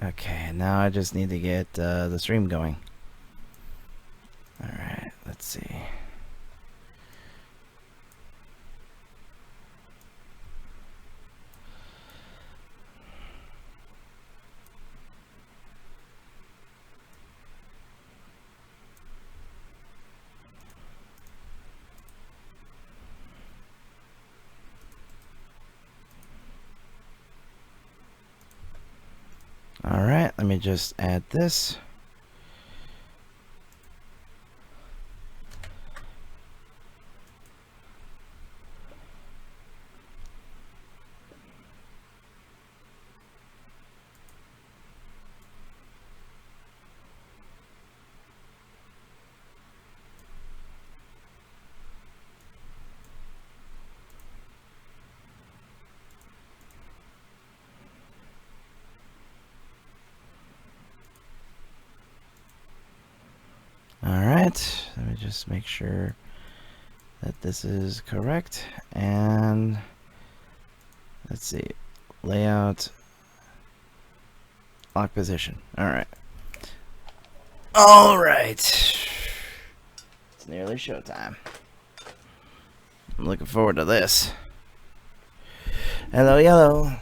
Okay, now I just need to get the stream going. Alright, let's see. Alright, let me just add this. Alright, let me just make sure that this is correct. And let's see, layout, lock position. Alright. Alright. It's nearly showtime. I'm looking forward to this. Hello, yellow.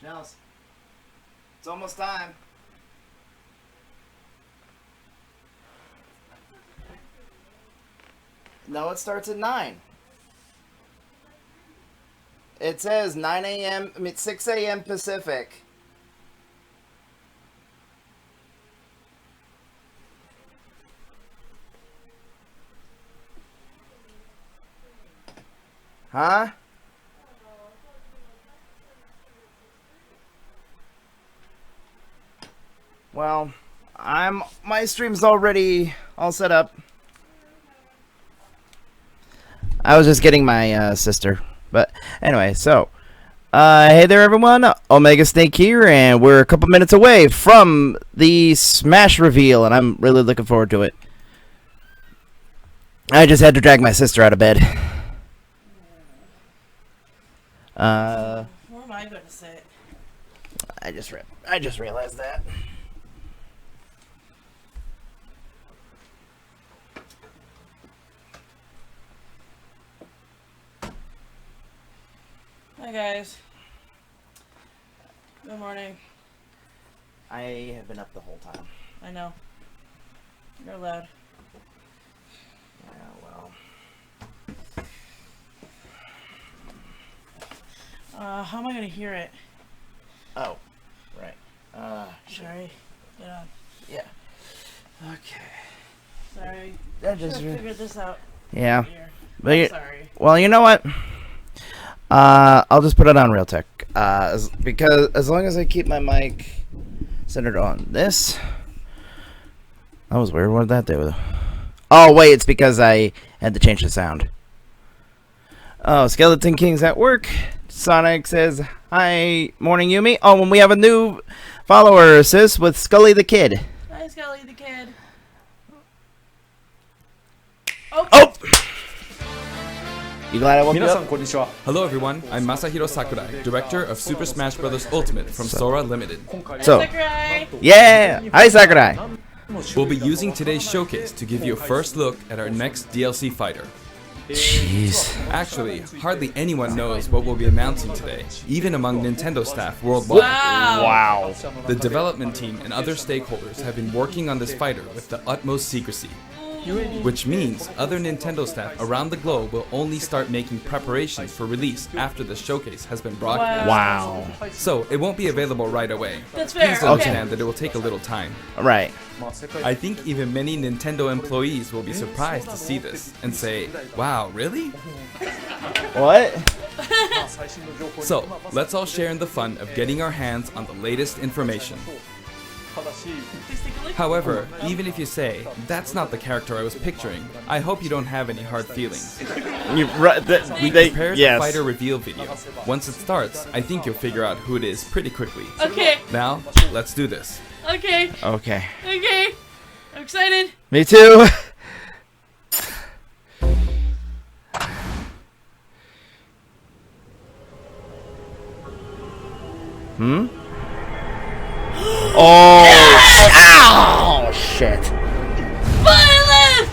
Jealous. It's almost time. No, it starts at 9. It says 9 a.m. I mean 6 a.m. Pacific. Huh? Well, my stream's already all set up. I was just getting my sister. But anyway, so hey there everyone, Omega Snake here, and we're a couple minutes away from the Smash reveal, and I'm really looking forward to it. I just had to drag my sister out of bed. Where am I going to sit? I just realized that. Hi guys. Good morning. I have been up the whole time. I know. You're loud. Yeah, well. How am I going to hear it? Oh, right. Sorry. Get on. Yeah. Okay. Sorry. I I just figured this out. yeah. Here. But I'm sorry. well, you know what? I'll just put it on Realtek. Because as long as I keep my mic centered on this. That was weird. What did that do? Oh, wait, it's because I had to change the sound. Oh, Skeleton King's at work. Sonic says, hi, morning, Yumi. Oh, and we have a new follower, sis, with Scully the Kid. Hi, Scully the Kid. Oh! Oh! You glad I woke you up? Hello everyone, I'm Masahiro Sakurai, director of Super Smash Bros. Ultimate from Sora Limited. So, Sakurai. yeah! Hi, Sakurai! We'll be using today's showcase to give you a first look at our next DLC fighter. Jeez. Actually, hardly anyone knows what we'll be announcing today, even among Nintendo staff worldwide. Wow. The development team and other stakeholders have been working on this fighter with the utmost secrecy. Which means other Nintendo staff around the globe will only start making preparations for release after the showcase has been broadcast. Wow. So it won't be available right away. That's fair. Please understand that it will take a little time. Right. I think even many Nintendo employees will be surprised to see this and say, wow, really? What? So, let's all share in the fun of getting our hands on the latest information. Please take a look. However, even if you say, that's not the character I was picturing, I hope you don't have any hard feelings. We prepared a fighter reveal video. Once it starts, I think you'll figure out who it is pretty quickly. Okay. Now, let's do this. Okay. Okay. Okay. I'm excited. Me too. Hmm? Oh! Yes! Ow! Shit. Violet!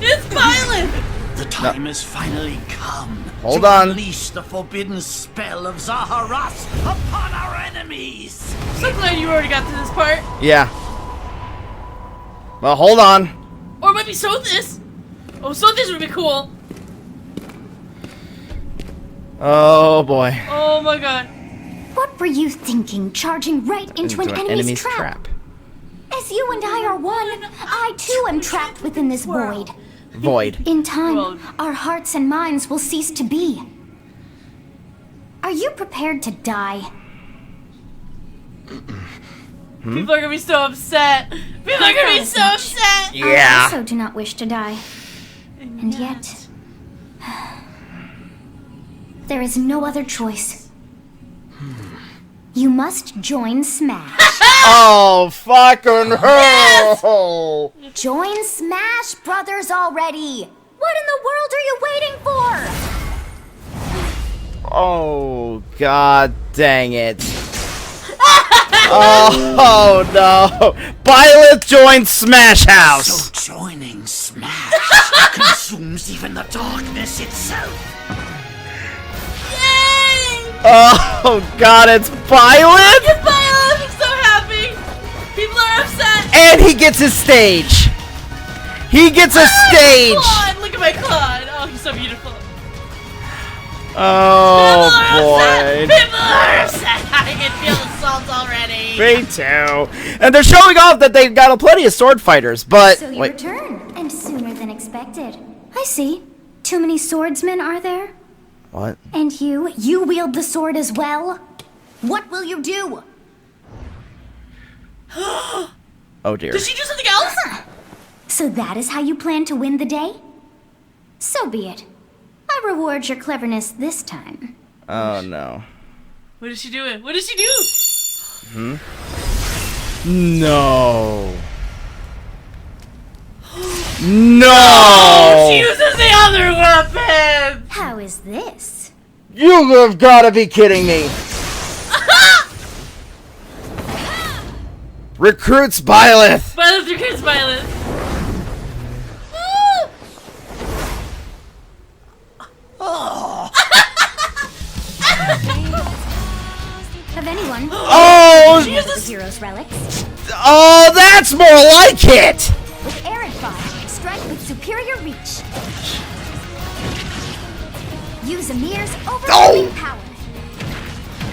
It's Violet! The time has finally come Hold to on. unleash the forbidden spell of Zaharas upon our enemies. So glad you already got to this part. Yeah. Well, hold on. Or it might be Sothis. Oh, Sothis would be cool. Oh boy. Oh my god. What were you thinking, charging right into an enemy's trap? As you and I are one, I too am trapped within this void. Void. In time, Well- our hearts and minds will cease to be. Are you prepared to die? People are gonna be so upset. People are gonna be so upset. I Yeah. also do not wish to die. And yet, there is no other choice. You must join Smash. Oh, fucking hell! Join Smash Brothers already! What in the world are you waiting for? Oh, god dang it. Oh, no. Violet joined Smash House. So joining Smash consumes even the darkness itself. Yay! Oh, god, it's Violet? Violet, I'm so happy. People are upset. And he gets his stage. He gets a stage. Claude, look at my Claude. Oh, he's so beautiful. Oh, People are upset. boy. People are upset. I can feel the salt already. Me too. And they're showing off that they've got plenty of sword fighters, but... So you wait. return, and sooner than expected. I see. Too many swordsmen, are there? What? And you wield the sword as well? What will you do? Oh, dear. Did she do something else? So that is how you plan to win the day? So be it. I reward your cleverness this time. Oh, no. What is she doing? What did she do? No. No! She uses the other weapon. How is this? You have got to be kidding me. Recruits Byleth. Violet recruits Violet. Of anyone? Oh, The hero's relics. oh, that's more like it. With Errant Bot, strike with superior reach. Use Amir's overwhelming power.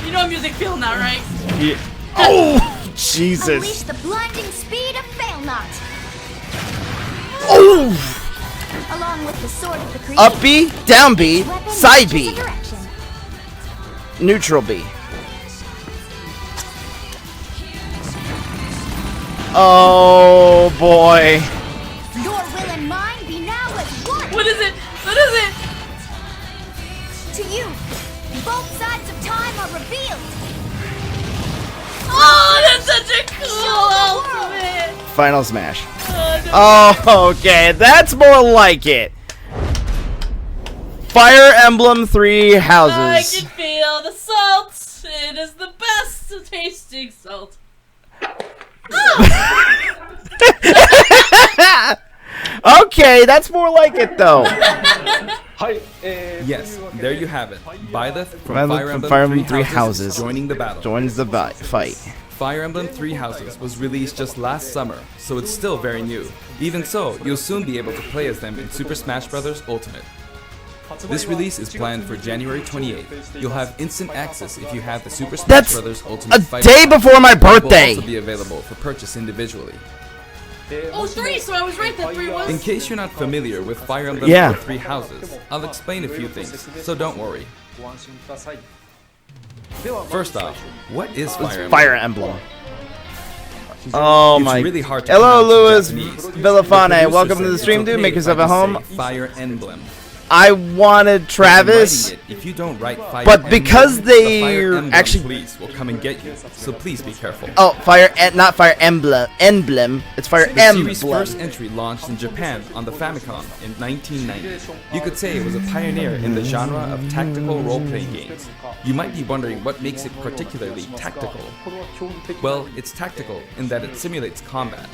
You know music feel now, right? Yeah. Oh, Unleash Jesus. the blinding speed of Failnaught. Oh, Along with the sword of the creator. up B, down B, Weapon side changes B, a direction. neutral B. Oh boy. Your will and mine be now as one. What is it? What is it? To you, both sides of time are revealed. Oh, that's such a cool Show the world. ultimate. Final smash. Oh, Oh, okay, that's more like it. Fire Emblem 3 I houses. can feel the salt. It is the best tasting salt. Okay, that's more like it though. Yes, there you have it. Byleth from Byleth Fire Emblem 3 Three Houses Houses. joining the battle. Joins the fight. Fire Emblem 3 Houses was released just last summer, so it's still very new. Even so, you'll soon be able to play as them in Super Smash Bros. Ultimate. This release is planned for January 28th. You'll have instant access if you have the Super Smash That's Bros. Ultimate a Fighter day Pack. before my It will birthday. also be available for purchase individually. Oh, 3, so I was right that 3 was. In case you're not familiar with Fire Emblem Yeah. 3 Houses, I'll explain a few things, so don't worry. First off, what is Fire Emblem? Fire Emblem. Oh It's my. really hard to Hello, pronounce in Louis Japanese. Villafane. The Welcome to producer the said stream, it's dude. okay Make if yourself I at just home. say Fire Emblem. I wanted Travis. I'm writing it. If you don't write Fire But Emblem, because the they're Fire Emblem actually- police will come and get you. So please be careful. Oh, not Fire Emblem. It's Fire The series' Emblem. first entry launched in Japan on the Famicom in 1990. You could say it was a pioneer in the genre of tactical role-playing games. You might be wondering what makes it particularly tactical. Well, it's tactical in that it simulates combat.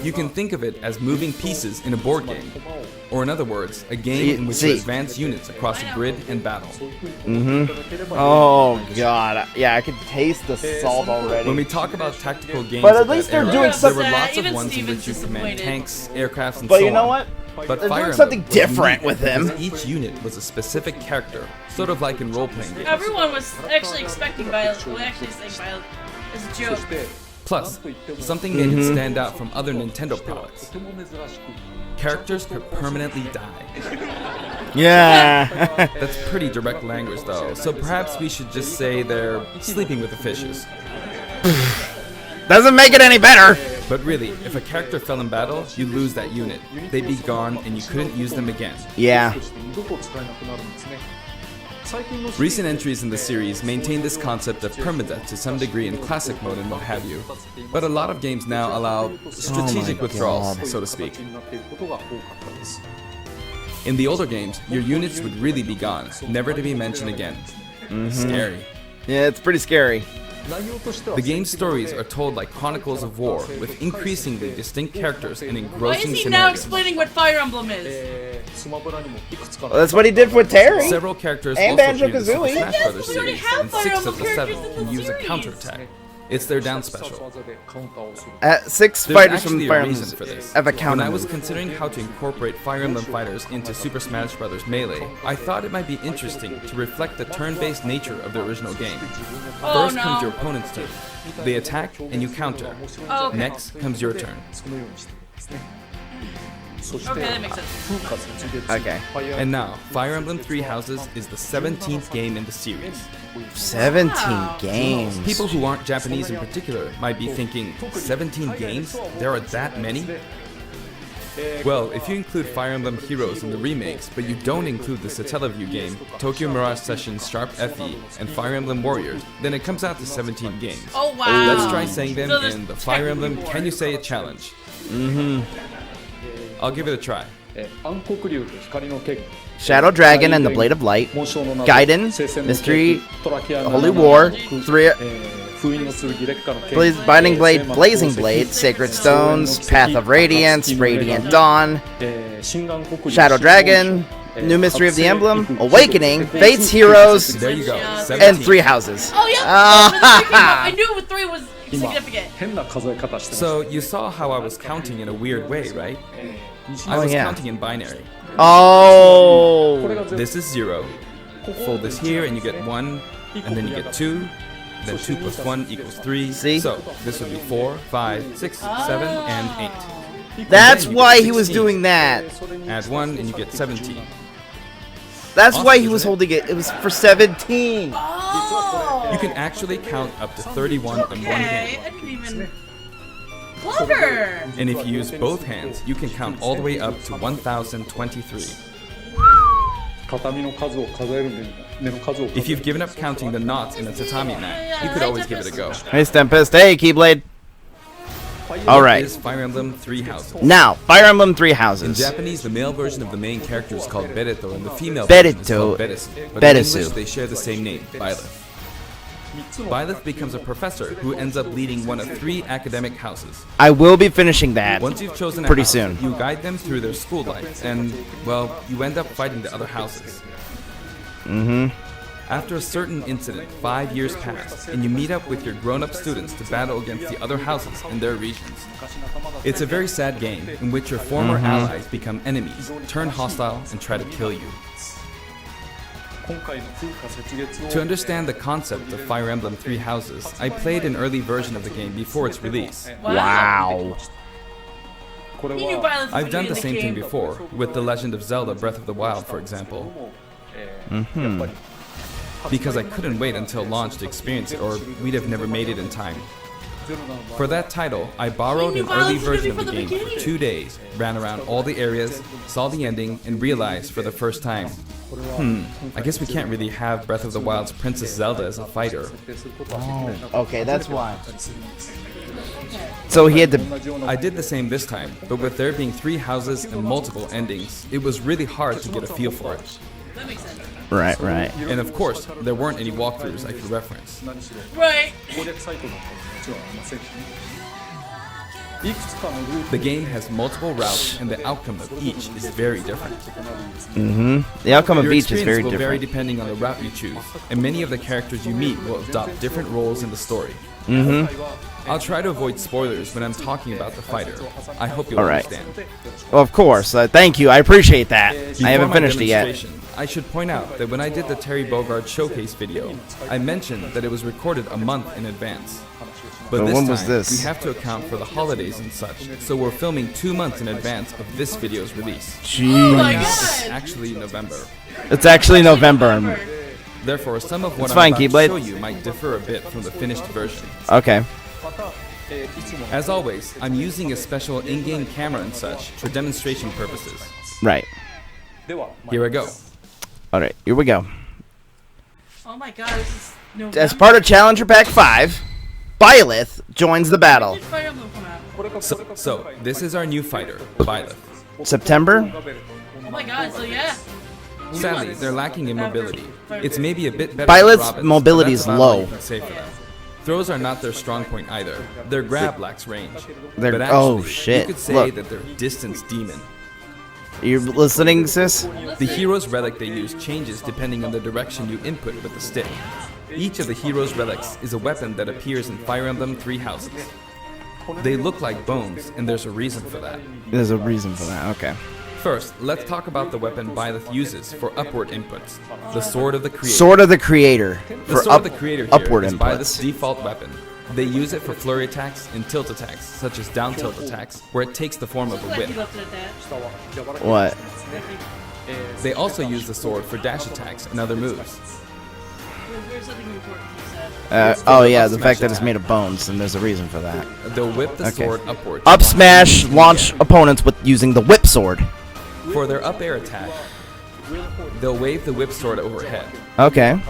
You can think of it as moving pieces in a board game. Or in other words, a game in which you advance units across a grid and battle. Oh god. Yeah, I can taste the salt already. When we talk about tactical games, But at of that least they're era, doing there were something- lots of Even ones in Steven's which you command disappointed. tanks, aircrafts, and But so you know on. what? But They're Fire doing Emblem something was different unique with him. because each unit was a specific character, sort of like in role-playing games. Everyone was actually expecting Violet. Well, actually saying Violet as a joke. Plus, something made it stand out from other Nintendo products. Characters could permanently die. Yeah. That's pretty direct language though, so perhaps we should just say they're sleeping with the fishes. Doesn't make it any better. But really, if a character fell in battle, you lose that unit. They'd be gone and you couldn't use them again. Yeah. Recent entries in the series maintain this concept of permadeath to some degree in classic mode and what have you. But a lot of games now allow strategic withdrawals, so to speak. In the older games, your units would really be gone, never to be mentioned again. Scary. Yeah, it's pretty scary. The game's stories are told like chronicles of war, with increasingly distinct characters and Why is engrossing he now scenarios. explaining what Fire Emblem is? Well, that's what he did with Terry. Several characters And also appear in the Super Banjo-Kazooie. Smash Yes, Brothers we already series, have and Fire 6 Emblem of the 7 characters in can the use a series. counterattack. It's their down special. 6 There's fighters from actually Fire a Emblem reason for this. have a When counter I was move. considering how to incorporate Fire Emblem fighters into Super Smash Bros. Melee, I thought it might be interesting to reflect the turn-based nature of the original game. Oh, First no. comes your opponent's turn. They attack and you counter. Oh, okay. Next comes your turn. Okay, that makes sense. Okay. And now, Fire Emblem Three Houses is the 17th game in the series. 17 Wow. games. People who aren't Japanese in particular might be thinking, 17 games? There are that many? Well, if you include Fire Emblem Heroes in the remakes, but you don't include the Satellaview game, Tokyo Mirage Sessions Sharp FE, and Fire Emblem Warriors, then it comes out to 17 games. Oh, wow. Let's try saying them So there's in the Fire Emblem technically Can You more. Say It challenge. I'll give it a try. Shadow Dragon and the Blade of Light, Gaiden, Mystery, Holy War, 3, Binding Blade, Blazing Blade, Sacred Stones, Path of Radiance, Radiant Dawn, Shadow Dragon, New Mystery of the Emblem, Awakening, Fate's Heroes, There you go. Yeah. 17. and 3 Houses. Oh, yeah. I knew 3 was significant. So you saw how I was counting in a weird way, right? I was yeah. counting in binary. Oh, This is 0. Fold this here and you get 1, and then you get 2. Then 2 plus 1 equals 3. See? So this would be 4, 5, 6, 7, and 8. that's then you why get he was 16. doing that. Add 1 and you get 17. That's why he Awesome, was isn't it? holding it. It was for 17. Oh. You can actually count up to 31 in one Okay, hand. I didn't even. Clever. And if you use both hands, you can count all the way up to 1023. If you've given up counting the knots in a tatami mat, you could always give it a go. Hey, Stempest. Hey, Keyblade. All right. Is Fire Emblem Three Houses. Now, Fire Emblem 3 In Houses. Japanese, the male version of the main character is called Bereto, and the female Bereto. version is called Beresu. But Beresu. in English, they share the same name, Byleth. Byleth becomes a professor who ends up leading one of 3 academic houses. I will be finishing that. Once you've chosen a Pretty house, soon. you guide them through their school life, and, well, you end up fighting the other houses. After a certain incident, 5 years pass, and you meet up with your grown-up students to battle against the other houses in their regions. It's a very sad game in which your former allies become enemies, turn hostile, and try to kill you. To understand the concept of Fire Emblem Three Houses, I played an early version of the game before its release. Wow. He knew Violet was I've done in the same thing game. before, with The Legend of Zelda Breath of the Wild, for example. Because I couldn't wait until launch to experience it, or we'd have never made it in time. For that title, I borrowed an early version of the game for 2 days, ran around all the areas, saw the ending, and realized for the first time, I guess we can't really have Breath of the Wild's Princess Zelda as a fighter. Okay, that's why. So he had to. I did the same this time, but with there being 3 houses and multiple endings, it was really hard to get a feel for it. That makes sense. Right, right. And of course, there weren't any walkthroughs I could reference. Right. The game has multiple routes, and the outcome of each is very different. The outcome of Your each is very experience will vary different. depending on the route you choose, and many of the characters you meet will adopt different roles in the story. I'll try to avoid spoilers when I'm talking about the fighter. I hope you'll Alright. understand. Well, of course. Thank you. I appreciate that. Before I haven't my finished it yet. demonstration, I should point out that when I did the Terry Bogard showcase video, I mentioned that it was recorded a month in advance. But But this when time, was this? we have to account for the holidays and such, so we're filming 2 months in advance of this video's release. Oh my Now, it's god. actually November. It's actually November. Therefore, some of what It's I'm fine, about to Keyblade. show you might differ a bit from the finished version. Okay. As always, I'm using a special in-game camera and such for demonstration purposes. Right. Here I go. Alright, here we go. Oh my god, this is November. As part of Challenger Pack 5, Byleth joins the battle. When did Fire Emblem come out? So this is our new fighter, Byleth. September? Oh my god, so yeah. Sadly, they're lacking in mobility. It's maybe a bit better Byleth's than Robin's, mobility but is that's about all low. you can say for them. Throws are not their strong point either. Their grab lacks range. They're- But actually, oh, shit. you could say Look. that they're a distance demon. You listening, sis? The hero's relic they use changes depending on the direction you input with the stick. Each of the hero's relics is a weapon that appears in Fire Emblem 3 houses. They look like bones, and there's a reason for that. There's a reason for that. Okay. First, let's talk about the weapon Byleth uses for upward inputs. The Sword of the Creator. Sword of the Creator The for Sword of the Creator here upward is Byleth's inputs. default weapon. They use it for flurry attacks and tilt attacks, such as down tilt attacks, where it takes the form of a Glad whip. you left it at that. What? They also use the sword for dash attacks and other moves. There's something important you said. Oh yeah, the Up fact smash that it's attack. made of bones, and there's a reason for that. They'll whip the Okay. sword upward. Up to smash, launch again. opponents with using the whip sword. For their up air attack, they'll wave the whip sword overhead. Okay.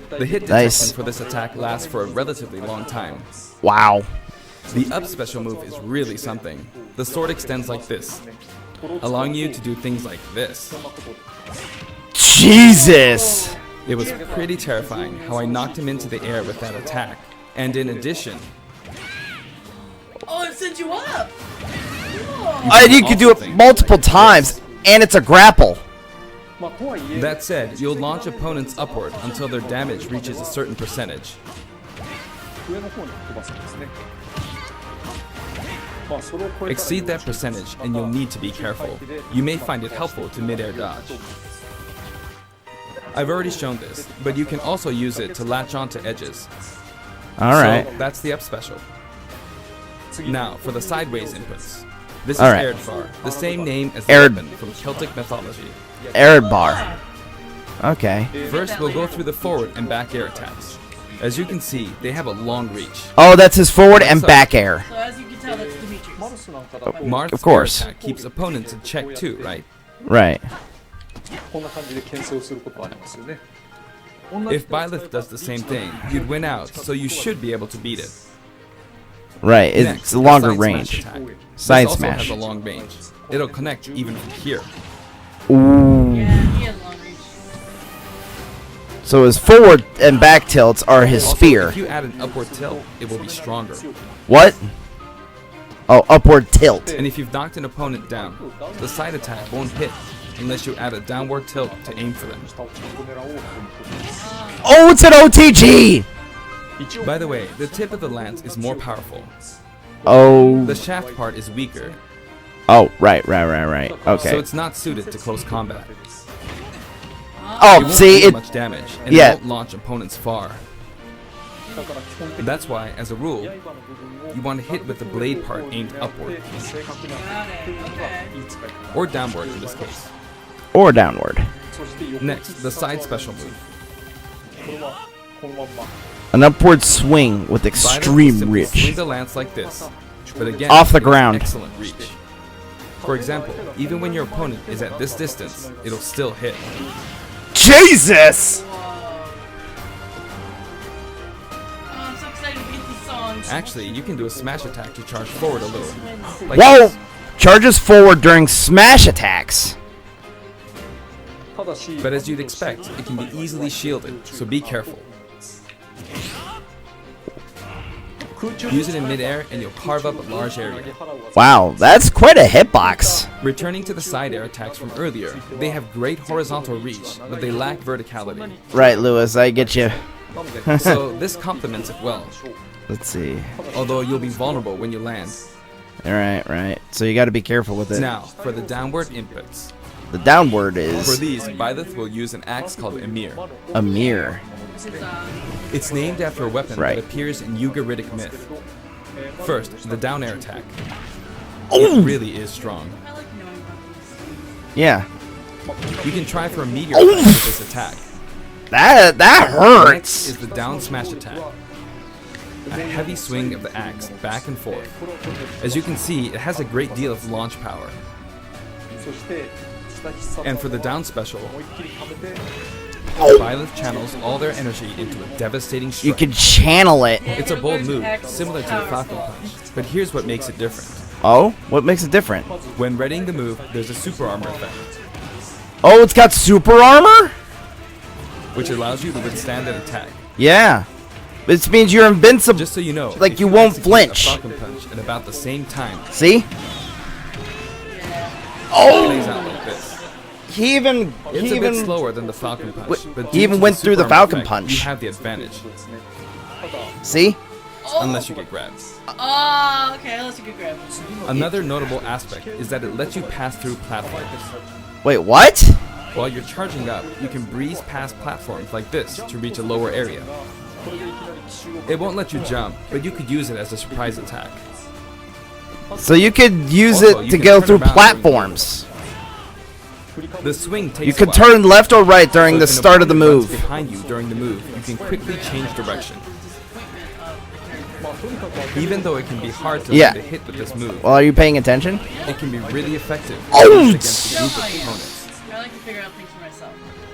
The hit detection Nice. for this attack lasts for a relatively long time. Wow. The up special move is really something. The sword extends like this, allowing you to do things like this. Jesus. It was pretty terrifying how I knocked him into the air with that attack. And in addition, Oh, it sent you up. You could do it multiple times, and it's a grapple. that said, you'll launch opponents upward until their damage reaches a certain percentage. Exceed that percentage and you'll need to be careful. You may find it helpful to mid-air dodge. I've already shown this, but you can also use it to latch onto edges. All So that's the up special. Now, for the sideways inputs. This is All right. Erdvar, the same name as the Erd- weapon from Celtic mythology. Arid bar. Okay. First, we'll go through the forward and back air attacks. As you can see, they have a long reach. Oh, that's his forward and back air. So as you can tell, that's Dimitri's. Marth's Of course. air attack keeps opponents in check too, right? Right. If Byleth does the same thing, you'd win out, so you should be able to beat it. Right. Next, It's a longer the side range. smash attack. Side this also smash. has a long range. It'll connect even from here. Ooh. Yeah, he has long reach. So his forward and back tilts are his Also, spear. if you add an upward tilt, it will be stronger. What? Oh, upward tilt. And if you've knocked an opponent down, the side attack won't hit unless you add a downward tilt to aim for them. Oh, it's an OTG! By the way, the tip of the lance is more powerful. Oh. The shaft part is weaker, Oh, right. Okay. so it's not suited to close combat. It Oh, won't see, do it. much damage, and yeah. it won't launch opponents far. That's why, as a rule, you want to hit with the blade part aimed upward, Got it. Okay. or downward in this case. Or downward. Next, the side special move. An upward swing with Vital will extreme simply swing reach. the lance like this, but again, Off the with ground. Excellent reach. For example, even when your opponent is at this distance, it'll still hit. Jesus! Oh, I'm so excited to get these songs. Actually, you can do a smash attack to charge forward a little. Like Whoa! this. Charges forward during smash attacks. But as you'd expect, it can be easily shielded, so be careful. Use it in midair and you'll carve up a large area. Wow, that's quite a hitbox. Returning to the side air attacks from earlier, they have great horizontal reach, but they lack verticality. Right, Lewis, I get you. So this complements it well, Let's see. although you'll be vulnerable when you land. Right. So you got to be careful with it. Now, for the downward inputs. The downward For is these, Byleth will use an axe called Emir. a mirror. It's named after a weapon Right. that appears in Ugaritic myth. First, the down air attack. Oh! It really is strong. I like knowing about these. Yeah. You can try for a meteor effect with this attack. That Next hurts. is the down smash attack. A heavy swing of the axe back and forth. As you can see, it has a great deal of launch power. And for the down special, Byleth channels all their energy into a devastating strike. You can channel it. It's a bold move, similar to the Falcon Punch, but here's what makes it different. Oh, what makes it different? When readying the move, there's a super armor effect, Oh, it's got super armor? which allows you to withstand an attack. Yeah. This means you're invincible. Just so you know, Like if you won't execute flinch. A Falcon Punch at about the same time, See? it plays out like this. He even It's a bit slower than the Falcon Punch, but he due even to went the through the super armor Falcon effect, Punch. You have the advantage, See? unless you get grabbed. Oh, okay, unless you could grab it. Another notable aspect is that it lets you pass through platforms. Wait, what? While you're charging up, you can breeze past platforms like this to reach a lower area. It won't let you jump, but you could use it as a surprise attack. So you could use Also, it you to can go turn through around platforms. The swing takes You a could while. turn left or right during So the if an start of the opponent runs move. behind you during the move, you can quickly change direction. Even though it can be hard to Yeah. land a hit with this move, Well, are you paying attention? it can be really effective Oh! against a group of opponents. I like to figure out things for myself.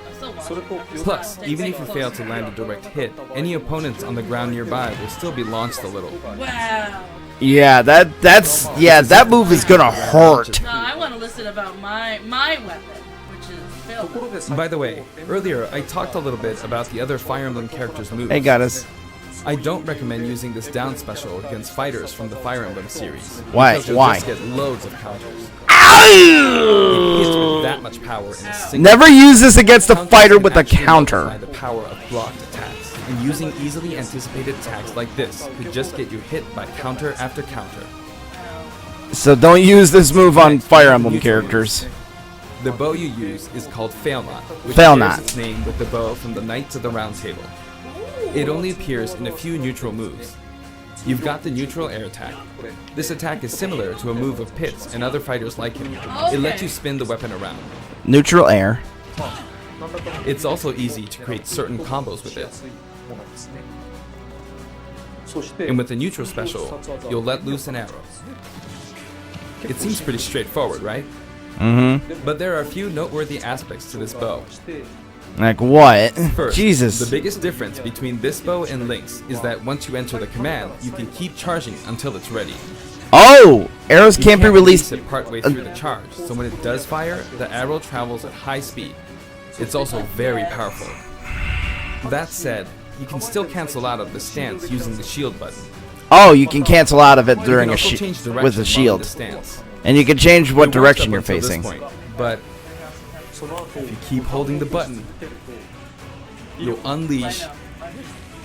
I'm still watching. Plus, even if you fail to land a direct hit, any opponents on the ground nearby will still be launched a little. Wow. Yeah, that move is gonna hurt. No, I want to listen about my weapon, which is Phil. By the way, earlier I talked a little bit about the other Fire Emblem characters' moves. Hey, got us. I don't recommend using this down special against fighters from the Fire Emblem series. Why? Because you'll Why? just get loads of counters. It hits with that much power in a single Never use this against a Counters fighter can with a actually counter. multiply the power of blocked attacks, and using easily anticipated attacks like this could just get you hit by counter after counter. So don't use this move on Next, Fire Emblem neutral characters. The bow you use is called Fail Knot, which Fail shares Knot. its name with the bow from the Knights of the Round Table. It only appears in a few neutral moves. You've got the neutral air attack. This attack is similar to a move of Pit's and other fighters like him. It lets you spin the weapon around. Neutral air. It's also easy to create certain combos with it. And with the neutral special, you'll let loose an arrow. It seems pretty straightforward, right? Mm-hmm. But there are a few noteworthy aspects to this bow. Like what? First, Jesus. the biggest difference between this bow and Link's is that once you enter the command, you can keep charging until it's ready. Oh! Arrows You can't be release released. it partway through the charge, so when it does fire, the arrow travels at high speed. It's also very powerful. That said, you can still cancel out of the stance using the shield button. Oh, you can cancel out of it You during can a also change direction with a while in shield. the stance. And you can change what It works direction up you're until this facing. point, but if you keep holding the button, you'll unleash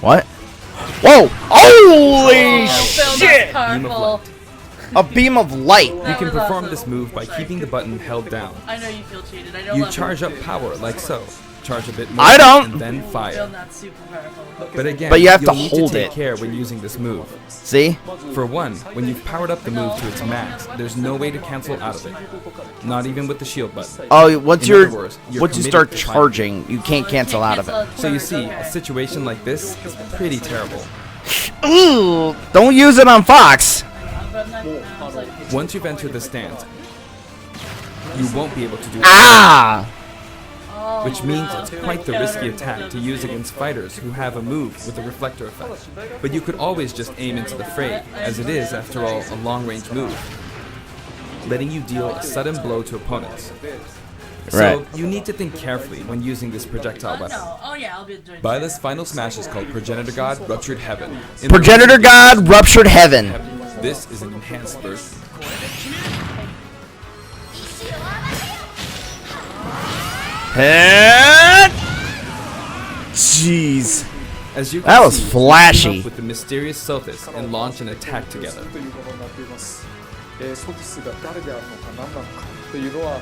What? Whoa! Holy Phil, shit! that's Beam of powerful. light. A beam of light. You can was perform awesome. this move by keeping the button held down. I know you feel cheated. I don't You love charge up power like so, charge a bit more, I don't. and then Still fire. not super powerful. But again, But you have to you'll need hold take it. care when using this move. See? For one, when you've powered up the move to its max, there's no way to cancel out of it. Not even with the shield button. Oh, once In you're other words, you're once you committed start to fighting. charging, you can't cancel out of it. So you see, a situation like this is pretty terrible. Ooh, don't use it on Fox. Once you've entered the stance, you won't be able to do it. Ah! Which means it's quite the risky attack to use against fighters who have a move with a reflector effect. But you could always just aim into the fray, as it is, after all, a long-range move, letting you deal a sudden blow to opponents. So Right. you need to think carefully when using this projectile weapon. No. Oh yeah, I'll be doing Byleth's final smash is called Progenitor God Ruptured Heaven. In the Progenitor God, Ruptured Heaven. This is an enhanced version. Jeez. As you can That was see, you flashy. team up with the mysterious Sothis and launch an attack together. ソティスが誰であるのか何なのかというのは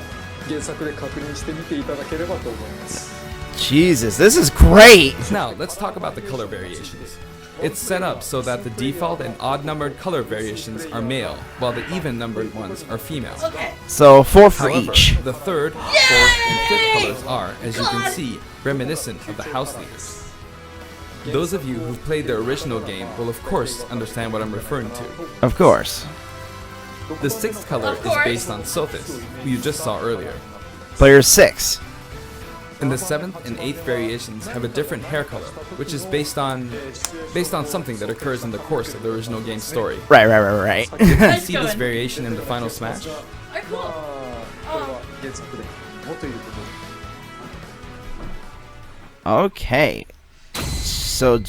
原作で確認してみていただければと思います。 Jesus, this is great. Now, let's talk about the color variations. It's set up so that the default and odd-numbered color variations are male, while the even-numbered ones are female. Okay. So 4 for However, each. the third, fourth, and fifth colors are, as you can see, reminiscent of the house leaders. Those of you who've played the original game will of course understand what I'm referring to. Of course. The sixth color Of is course. based on Sothis, who you just saw earlier. Player 6. And the seventh and eighth variations have a different hair color, which is based on something that occurs in the course of the original game's story. Right. You can Nice see this going. variation in the final smash. Alright, cool. これは原作で元いることに Okay. So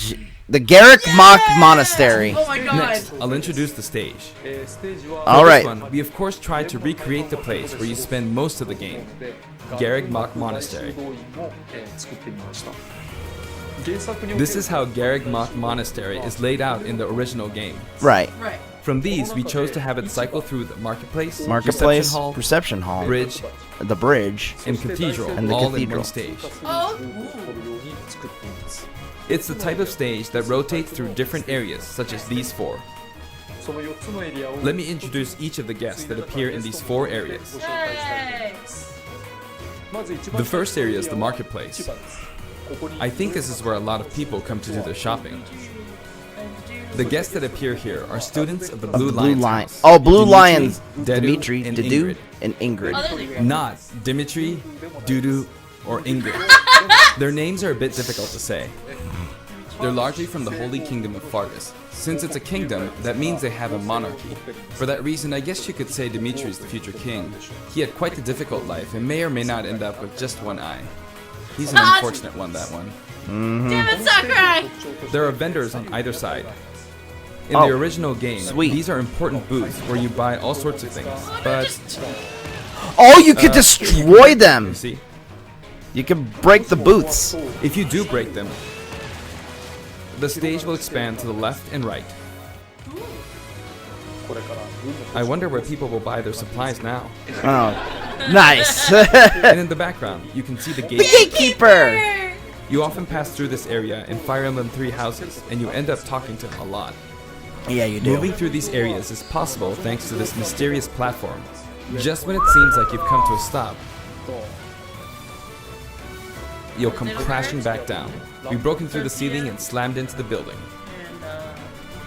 the Garrick Mock Monastery. Oh my god. Next, I'll introduce the stage. ステージは For All this right. one, we of course tried to recreate the place where you spend most of the game, Garrick Mock Monastery. 動員を作ってみました。原作における This is how Garrick Mock Monastery is laid out in the original game. Right. Right. From these, we chose to have it cycle through the marketplace, Marketplace, reception hall, Reception Hall, bridge, the bridge. and cathedral, And the all in cathedral. one stage. Oh. 取るように作っています。 It's the type of stage that rotates through different areas, such as these four. その4つのエリアを Let me introduce each of the guests that appear in these four areas. Yay. まず一番 The first area is the marketplace. 市場です。ここに I think this is where a lot of people come to do their shopping. The guests that appear here are students of the Blue Blue Lions. Lion. House. Oh, Blue Dimitri, Lions. Dedu, Dimitri, and Dedu, Ingrid. and Ingrid. Oh, there's a Not Dimitri, Dudu, or Ingrid. Their names are a bit difficult to say. They're largely from the Holy Kingdom of Fargus. Since it's a kingdom, that means they have a monarchy. For that reason, I guess you could say Dimitri's the future king. He had quite a difficult life and may or may not end up with just one eye. He's an unfortunate one, that one. Damn it, Sakurai! There are vendors on either side. In Oh, the original game, sweet. these are important booths where you buy all sorts of things. But, Oh, you could destroy them. you see, You can break the booths. if you do break them, the stage will expand to the left and right. これから運の I wonder where people will buy their supplies now. Oh, nice. And in the background, you can see the the gate. gatekeeper. You often pass through this area in Fire Emblem 3 houses, and you end up talking to them a lot. Yeah, you Moving through these areas is possible thanks to this mysterious platform. Just when it seems like you've come to a stop, you'll come crashing back down. We've broken through the ceiling and slammed into the building.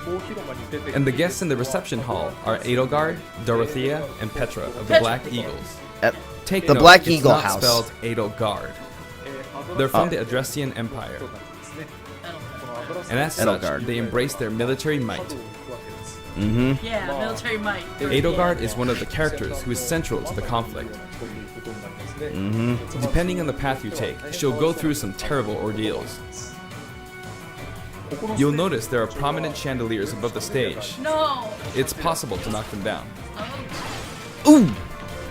大広間に出て And the guests in the reception hall are Edelgard, Dorothea, and Petra of the Black Eagles. Take The note, Black it's Eagle not House. spelled Edelgard. They're from the Adressian Empire, この油 and as Edelgard. such, they embrace their military might. を行くわけです。 Yeah, military might. Edelgard is one of the characters who is central to the conflict. ということになりますね。 Depending on the path you take, she'll go through some terrible ordeals. ここの You'll notice there are prominent chandeliers above the stage. No! It's possible to knock them down. Ooh.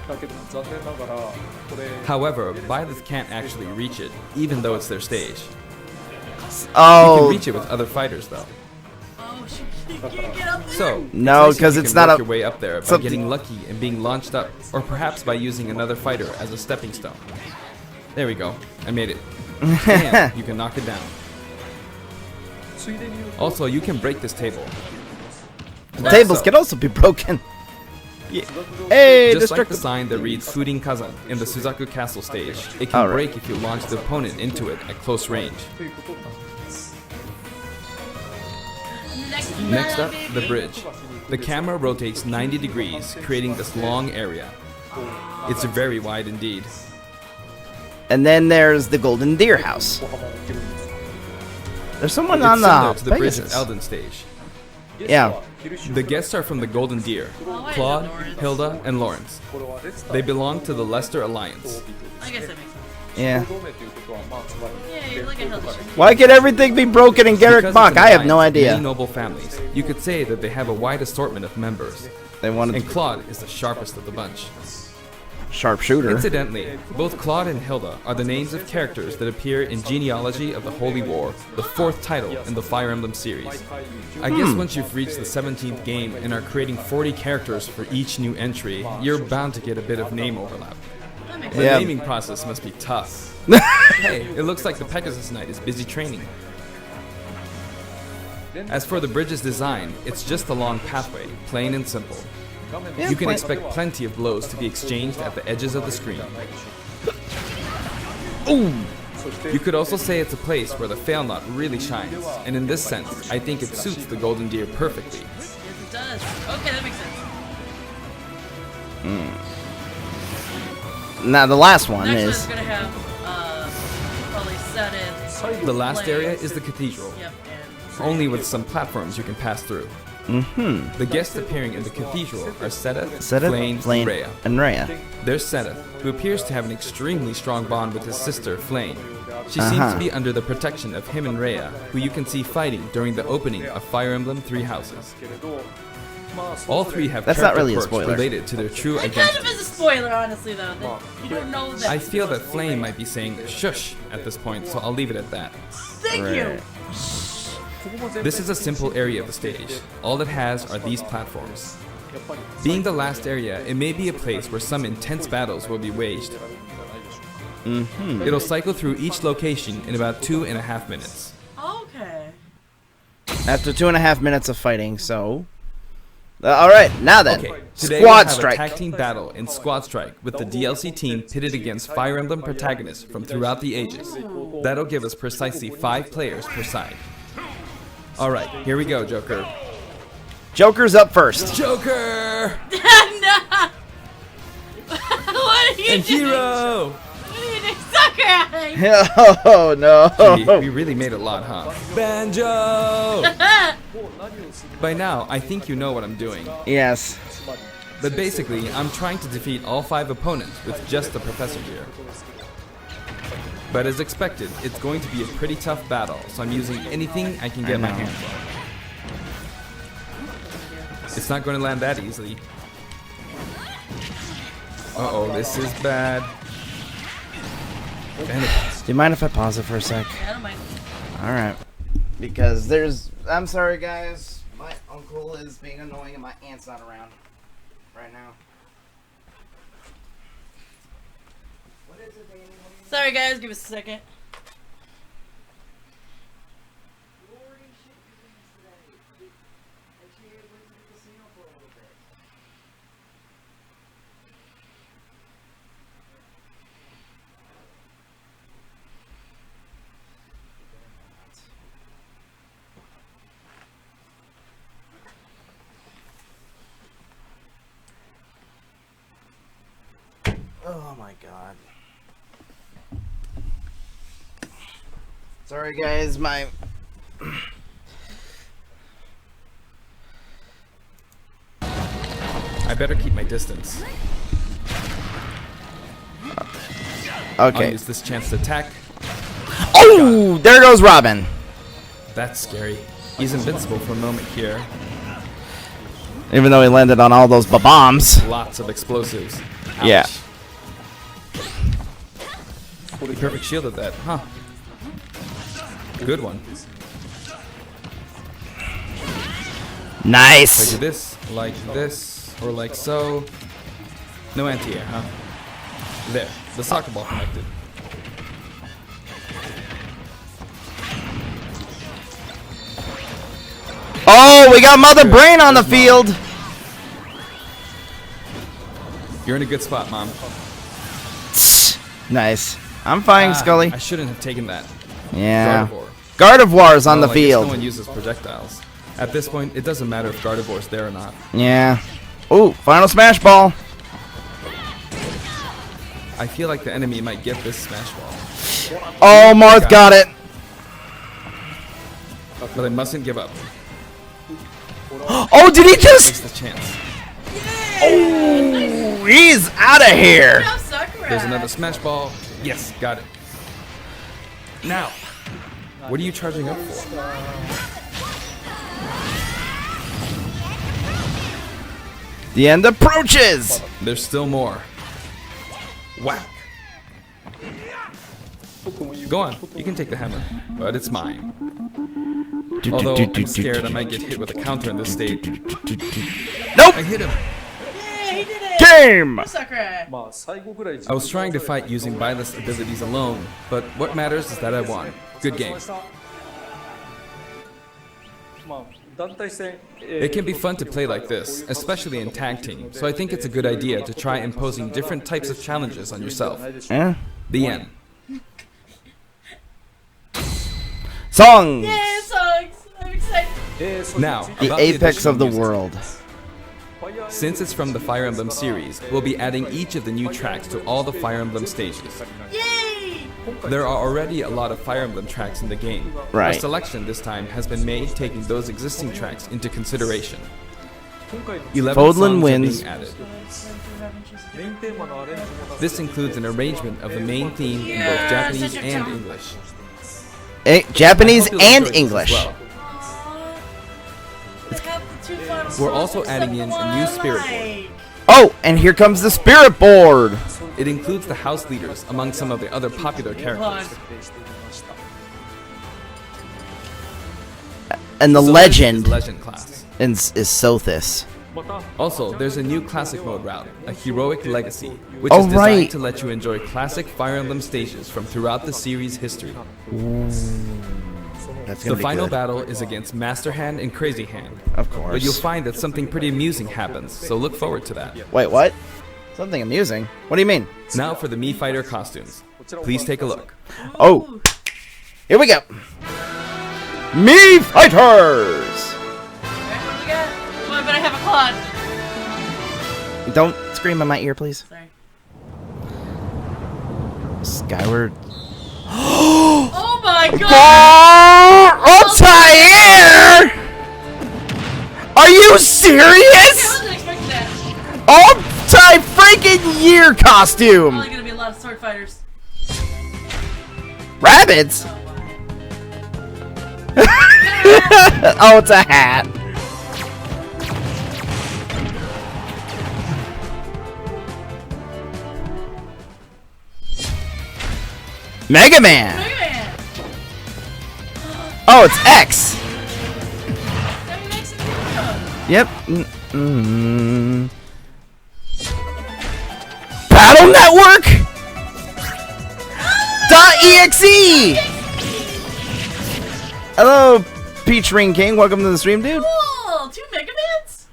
だけども残念ながらこれ However, Byleth can't actually reach it, even though it's their stage. You can Oh, reach it with other fighters, though. Oh, she can't get up there! So, No, it's nice if 'cause you it's can not work a- your way up there by something- getting lucky and being launched up, or perhaps by using another fighter as a stepping stone. There we go. I made it. Bam, you can knock it down. Also, you can break this table. The tables can also be broken. Yeah. Hey, Just like the destructible. sign that reads Furin Kazan in the Suzaku Castle stage, it can Alright. break if you launch the opponent into it at close range. Next up, the bridge. The camera rotates 90 degrees, creating this long area. It's very wide indeed. And then there's the Golden Deer House. There's someone on It's similar the to the bridge of Pegasus. Elden stage. Yeah. The guests are from the Golden Deer, Oh, I Claude, know Lawrence. Hilda, and Lawrence. They belong to the Leicester Alliance. I guess that makes sense. Yeah. Yay, look at Hilda. Why can everything be broken in Garrick Because Bach? it's an I have no alliance of idea. Many noble families. You could say that they have a wide assortment of members. They wanted And to Claude is the sharpest of the bunch. sharpshooter. Incidentally, both Claude and Hilda are the names of characters that appear in Genealogy of the Holy War, the 4th title in the Fire Emblem series. I guess once you've reached the 17th game and are creating 40 characters for each new entry, you're bound to get a bit of name overlap. That makes The Yeah. naming process must be tough. Hey, it looks like the Pegasus Knight is busy training. As for the bridge's design, it's just a long pathway, plain and simple. You can expect plenty of blows to be exchanged at the edges of the screen. You could also say it's a place where the fail knot really shines, and in this sense, I think it suits the Golden Deer perfectly. Yes, it does. Okay, that makes sense. Now the last one Next is one's gonna have probably set it. The last area is the cathedral, Yep, and only with some platforms you can pass through. The guests appearing in the cathedral are Seteth, Flame, and Rhea. and Rhea. There's Seteth, who appears to have an extremely strong bond with his sister, Flame. She seems to be under the protection of him and Rhea, who you can see fighting during the opening of Fire Emblem Three Houses. All three have That's not character really a quirks spoiler. related to their true it kind of identity. is a spoiler, honestly, though. That you don't know that. I feel that Flame might be saying shush at this point, so I'll leave it at that. Thank you. This is a simple area of the stage. All it has are these platforms. Being the last area, it may be a place where some intense battles will be waged. It'll cycle through each location in about 2.5 minutes. Okay. After 2.5 minutes of fighting, so. All right, now then, Okay, today Squad we'll have Strike. a tag team battle in Squad Strike with the DLC team pitted against Fire Emblem protagonists from throughout the ages. That'll give us precisely 5 players per side. Alright, here we go, Joker. Joker's up first. Joker! No! What are you And doing? Hero! What are you doing? Sakurai! Oh no! Gee, we really made a lot, huh? Banjo! By now, I think you know what I'm doing. Yes. But basically, I'm trying to defeat all 5 opponents with just the Professor here. But as expected, it's going to be a pretty tough battle, so I'm using anything I can get my hands on. It's not going to land that easily. Uh-oh, this is bad. Do you mind if I pause it for a sec? I don't mind. All right. Because there's. I'm sorry, guys. My uncle is being annoying and my aunt's not around right now. What is it, Danny? Sorry, guys. Give us a second. Oh my god. Sorry, guys. My. I better keep my distance. I'll Okay. use this chance to attack. Oh! There goes Robin. That's scary. He's invincible for a moment here. Even though he landed on all those bombs. Lots of explosives. Ouch. Yeah. The perfect shield of that, huh? Good one. Nice. Like this, or like so. No anti-air, huh? There, the soccer ball connected. Oh, we got Mother Brain on the field. You're in a good spot, Mom. Nice. I'm fine, Scully. I shouldn't have taken that. Yeah. Gardevoir. Gardevoir's on the Well, I guess field. no one uses projectiles. At this point, it doesn't matter if Gardevoir's there or not. Yeah. Ooh, final smash ball. I feel like the enemy might get this smash ball. Oh, Marth got it. But I mustn't give up. Oh, did he There's just? the chance. Oh, he's out of here. Now Sakurai. There's another smash ball. Yes, got it. Now, what are you charging up for? The end approaches. There's still more. Whack. Go on, you can take the hammer, but it's mine. Although I'm scared I might get hit with a counter in this stage. Nope. I hit him. Yeah, he did it. Game. Sakurai. まあ最後ぐらい I was trying to fight using Byleth's abilities alone, but what matters is that I won. Good game. まあ団体戦 It can be fun to play like this, especially in tag team, so I think it's a good idea to try imposing different types of challenges on yourself. Yeah. The end. Songs. Yeah, songs. I'm excited. Now, The about apex additional of the music. world. Since it's from the Fire Emblem series, we'll be adding each of the new tracks to all the Fire Emblem stages. Yay! There are already a lot of Fire Emblem tracks in the game. Right. A selection this time has been made taking those existing tracks into consideration. 11 Fodlan songs are wins. being added. メインテーマのアレンジも出す This includes an arrangement of the main theme in both Japanese and English. Japanese I hope you'll and enjoy this as English. well. We're also adding in a new spirit board. Oh, and here comes the spirit board. It includes the house leaders among some of the other popular characters. And the Solis legend is legend class. is Sothis. Also, there's a new classic mode route, a heroic legacy, which Oh, is designed right. to let you enjoy classic Fire Emblem stages from throughout the series' history. That's The gonna be final good. battle is against Master Hand and Crazy Hand. Of course. But you'll find that something pretty amusing happens, so look forward to that. Wait, what? Something amusing? What do you mean? Now for the Mii Fighter costumes. Please take a look. Oh, here we go. Me Fighters. Alright, what do we got? Oh, I better have a clod. Don't scream in my ear, please. Sorry. Skyward. Oh my god! Altair! Are you I serious? wasn't expecting that. Altair freaking year costume. Probably gonna be a lot of sword fighters. Rabbits? Oh, it's a hat. Mega Man. Mega Man! Oh, it's X. That makes it good. Yep. Battle Network. .exe. Hello, Peach Ring King. Welcome to the stream, dude. Cool! 2 Mega Mans?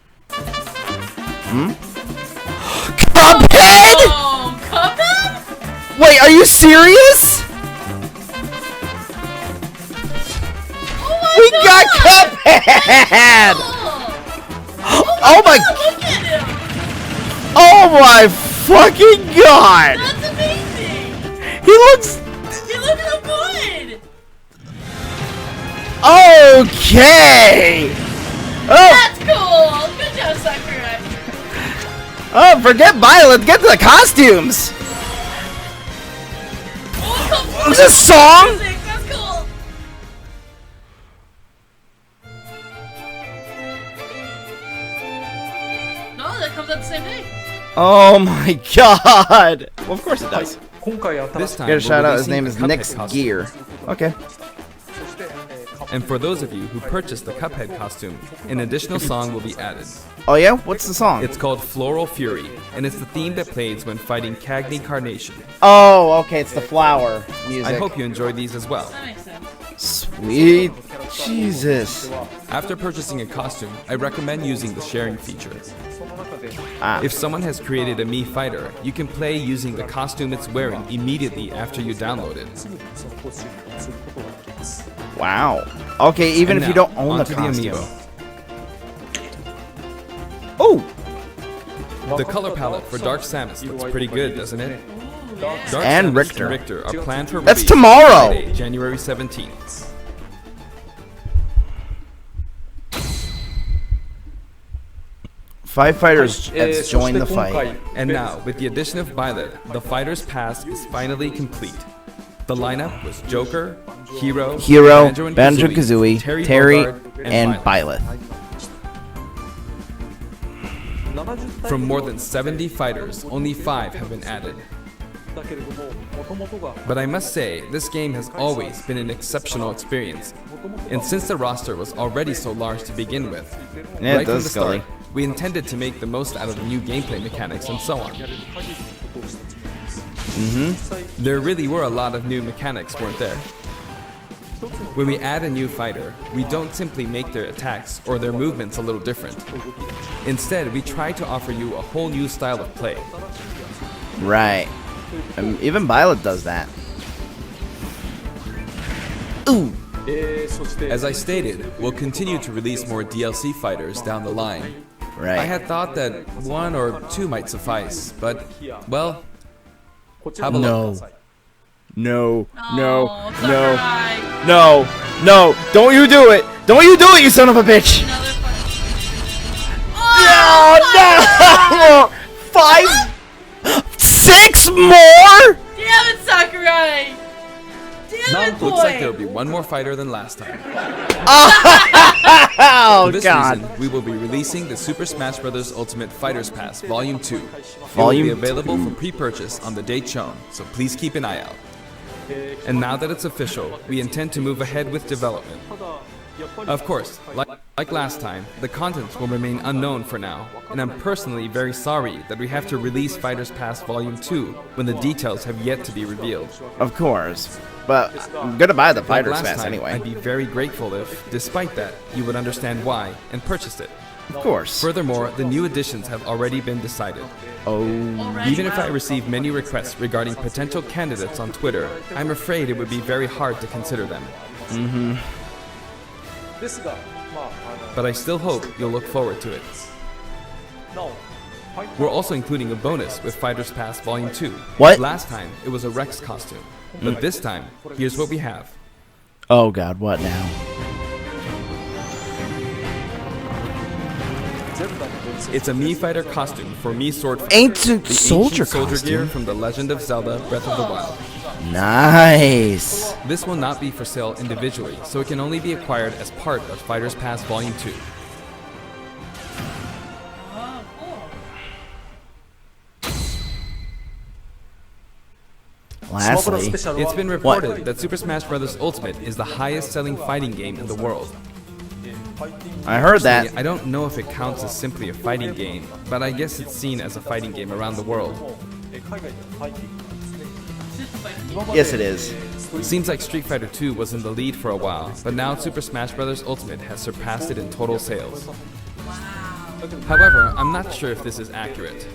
Cuphead? Oh, Cuphead? Wait, are you serious? Oh my We god! got Cuphead! Oh, Oh my, look at him! oh my fucking god! That's amazing! He looks He looks so good! okay. Oh, That's cool! Good job, Sakurai! oh, forget Violet. Get to the costumes. Oh, Was this song? music, that's cool! No, that comes out the same day. Oh my god. Well, of course it does. 今回新 This しい time, Get a we're shout out. His releasing name the is Cuphead Nick's costume. Gear. Okay. And for those of you who purchased the Cuphead costume, an additional song will be added. Oh yeah? What's the song? It's called Floral Fury, and it's the theme that plays when fighting Cagney Carnation. Oh, okay. It's the flower music. I hope you enjoy these as well. That makes sense. Sweet. Jesus. After purchasing a costume, I recommend using the sharing feature. Ah. If someone has created a Mii fighter, you can play using the costume it's wearing immediately after you download it. Wow. Okay, even And if you now, don't own the onto costume. amiibo. Oh! The color palette for Dark Samus looks pretty good, doesn't it? Dark And Samus Richter. and Richter are planned for That's release tomorrow! Friday, January 17th. Five fighters has joined the fight. And now, with the addition of Violet, the Fighter's Pass is finally complete. The lineup was Joker, Hero, Banjo-Kazooie, Terry, and Byleth. From more than 70 fighters, only 5 have been added. But I must say, this game has always been an exceptional experience. And since the roster was already so large to begin with, Yeah, it right from does, the Scully. start, we intended to make the most out of the new gameplay mechanics and so on. There really were a lot of new mechanics, weren't there? When we add a new fighter, we don't simply make their attacks or their movements a little different. Instead, we try to offer you a whole new style of play. Right. Even Violet does that. Ooh! As I stated, we'll continue to release more DLC fighters down the line. Right. I had thought that 1 or 2 might suffice, but, well, have a look. No. Oh, Sakurai. No. Don't you do it! Don't you do it, you son of a bitch! Another fight. No! 5? 6 more? Damn it, Sakurai! Damn it, boy! Looks like there'll be one more fighter than last time. Oh, For this God. reason, we will be releasing the Super Smash Bros. Ultimate Fighters Pass Volume 2. Volume It will be available for pre-purchase on the date shown, so please keep an eye out. And now that it's official, we intend to move ahead with development. Of course, like last time, the contents will remain unknown for now, and I'm personally very sorry that we have to release Fighters Pass Volume 2 when the details have yet to be revealed. Of course. But I'm gonna buy the Like Fighter's last Pass time, anyway. I'd be very grateful if, despite that, you would understand why and purchase it. Of course. Furthermore, the new additions have already been decided. Oh. Even if I receive many requests regarding potential candidates on Twitter, I'm afraid it would be very hard to consider them. But I still hope you'll look forward to it. We're also including a bonus with Fighters Pass Volume 2. What? Last time, it was a Rex costume. But this time, here's what we have. Oh, God, what now? It's a Mii Fighter costume for Mii Sword Fighter, Ancient the soldier ancient soldier costume. gear from The Legend of Zelda Breath of the Wild. Nice. This will not be for sale individually, so it can only be acquired as part of Fighters Pass Volume 2. Lastly, It's been reported that Super Smash Bros. Ultimate is the highest selling fighting game in the world. I heard that. I don't know if it counts as simply a fighting game, but I guess it's seen as a fighting game around the world. Yes, it is. Seems like Street Fighter 2 was in the lead for a while, but now Super Smash Bros. Ultimate has surpassed it in total sales. However, I'm not sure if this is accurate.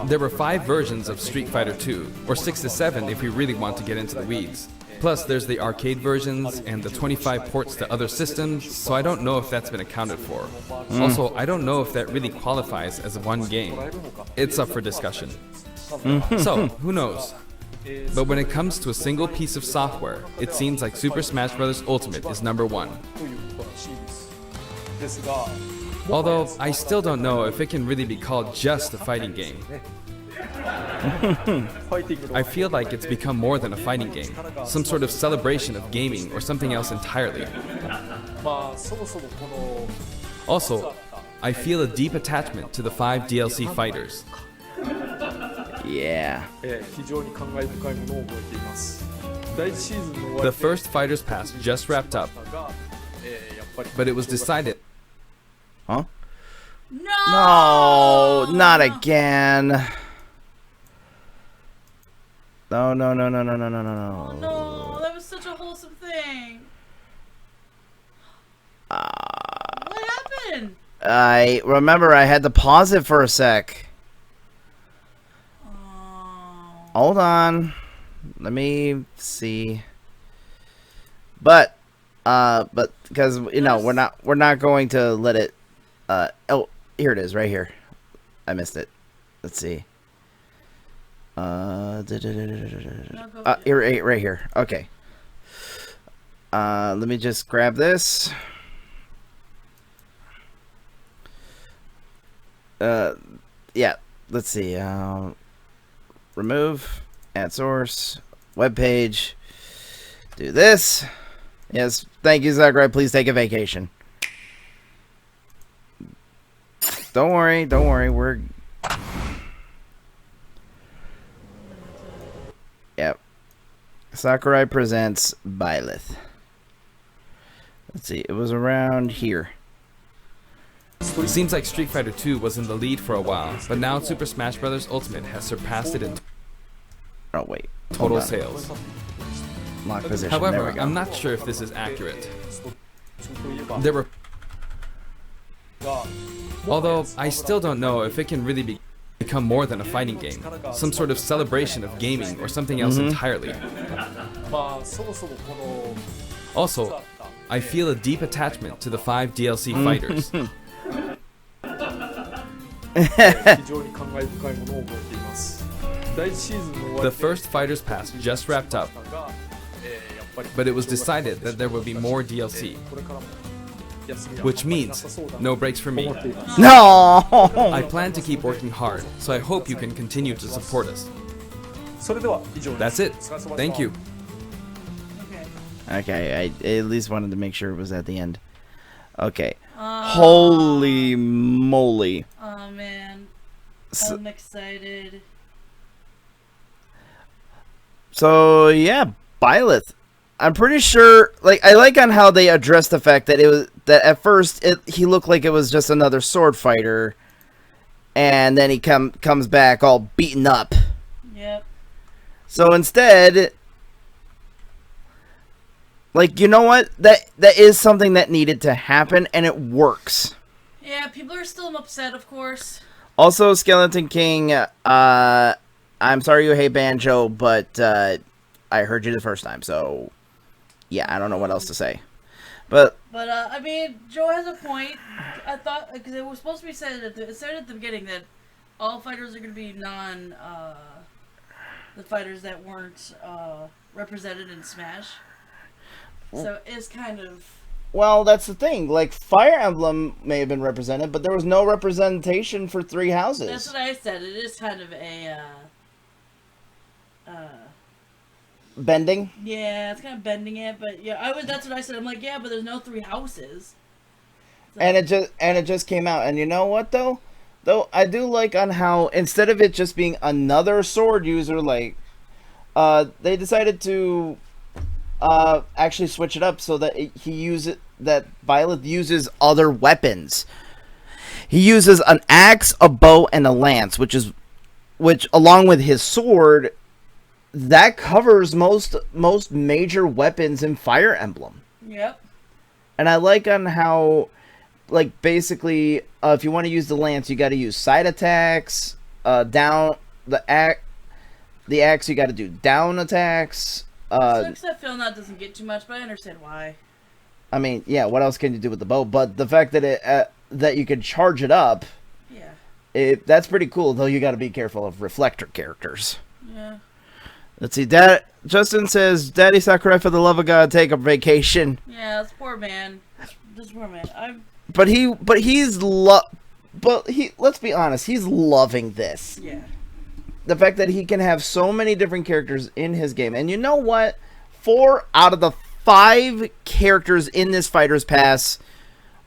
There were 5 versions of Street Fighter 2, or 6 to 7 if we really want to get into the weeds. Plus, there's the arcade versions and the 25 ports to other systems, so I don't know if that's been accounted for. Also, I don't know if that really qualifies as one game. It's up for discussion. So, who knows? But when it comes to a single piece of software, it seems like Super Smash Bros. Ultimate is number 1. Although, I still don't know if it can really be called just a fighting game. I feel like it's become more than a fighting game, some sort of celebration of gaming or something else entirely. Also, I feel a deep attachment to the 5 DLC fighters. Yeah. The first Fighters Pass just wrapped up, but it was decided. Huh? No! No, not again. No. No, that was such a wholesome thing. What happened? I remember I had to pause it for a sec. Oh. Hold on. Let me see. But because we're not going to let it. Oh, here it is, right here. I missed it. Let's see. Here, right here. Okay. Let me just grab this. Yeah. Let's see. Remove. Add source. Web page. Do this. Yes. Thank you, Sakurai. Please take a vacation. Don't worry. Don't worry. We're. Yep. Sakurai presents Byleth. Let's see. It was around here. It seems like Street Fighter 2 was in the lead for a while, but now Super Smash Bros. Ultimate has surpassed it in Oh, wait. total sales. Lock position. However, there we go. I'm not sure if this is accurate. There were, although I still don't know if it can really become more than a fighting game, some sort of celebration of gaming or something else entirely. Also, I feel a deep attachment to the 5 DLC fighters. The first Fighters Pass just wrapped up, but it was decided that there would be more DLC, which means no breaks for me. No! I plan to keep working hard, so I hope you can continue to support us. That's it. Thank you. Okay. Okay, I at least wanted to make sure it was at the end. Okay. Holy moly. Oh man. So, I'm excited. so yeah, Byleth. I'm pretty sure, like, I like on how they addressed the fact that it was that at first he looked like it was just another sword fighter, and then he comes back all beaten up. Yep. So instead, like, you know what? That is something that needed to happen, and it works. Yeah, people are still upset, of course. Also, Skeleton King, I'm sorry you hate Banjo, but I heard you the first time, so yeah, I don't know what else to say. But I mean, Joe has a point. I thought, because it was supposed to be said at the beginning that all fighters are going to be the fighters that weren't represented in Smash. So it's kind of... well, that's the thing. Like, Fire Emblem may have been represented, but there was no representation for 3 houses. That's what I said. It is kind of a... Bending? yeah, it's kind of bending it, but yeah, that's what I said. I'm like, yeah, but there's no 3 houses. So, And it just came out. And you know what, though? Though, I do like on how, instead of it just being another sword user, like, they decided to actually switch it up so that that Byleth uses other weapons. He uses an axe, a bow, and a lance, which along with his sword, that covers most major weapons in Fire Emblem. Yep. And I like on how, like, basically, if you want to use the lance, you got to use side attacks, down the axe, you got to do down attacks. Sucks that Philnut doesn't get too much, but I understand why. I mean, yeah, what else can you do with the bow? But the fact that that you can charge it up, Yeah. that's pretty cool. Though you got to be careful of reflector characters. Yeah. Let's see. Justin says, "Daddy Sakurai, for the love of God, take a vacation." Yeah, this poor man. This poor man. Let's be honest. He's loving this. Yeah. The fact that he can have so many different characters in his game. And you know what? 4 out of the 5 characters in this Fighter's Pass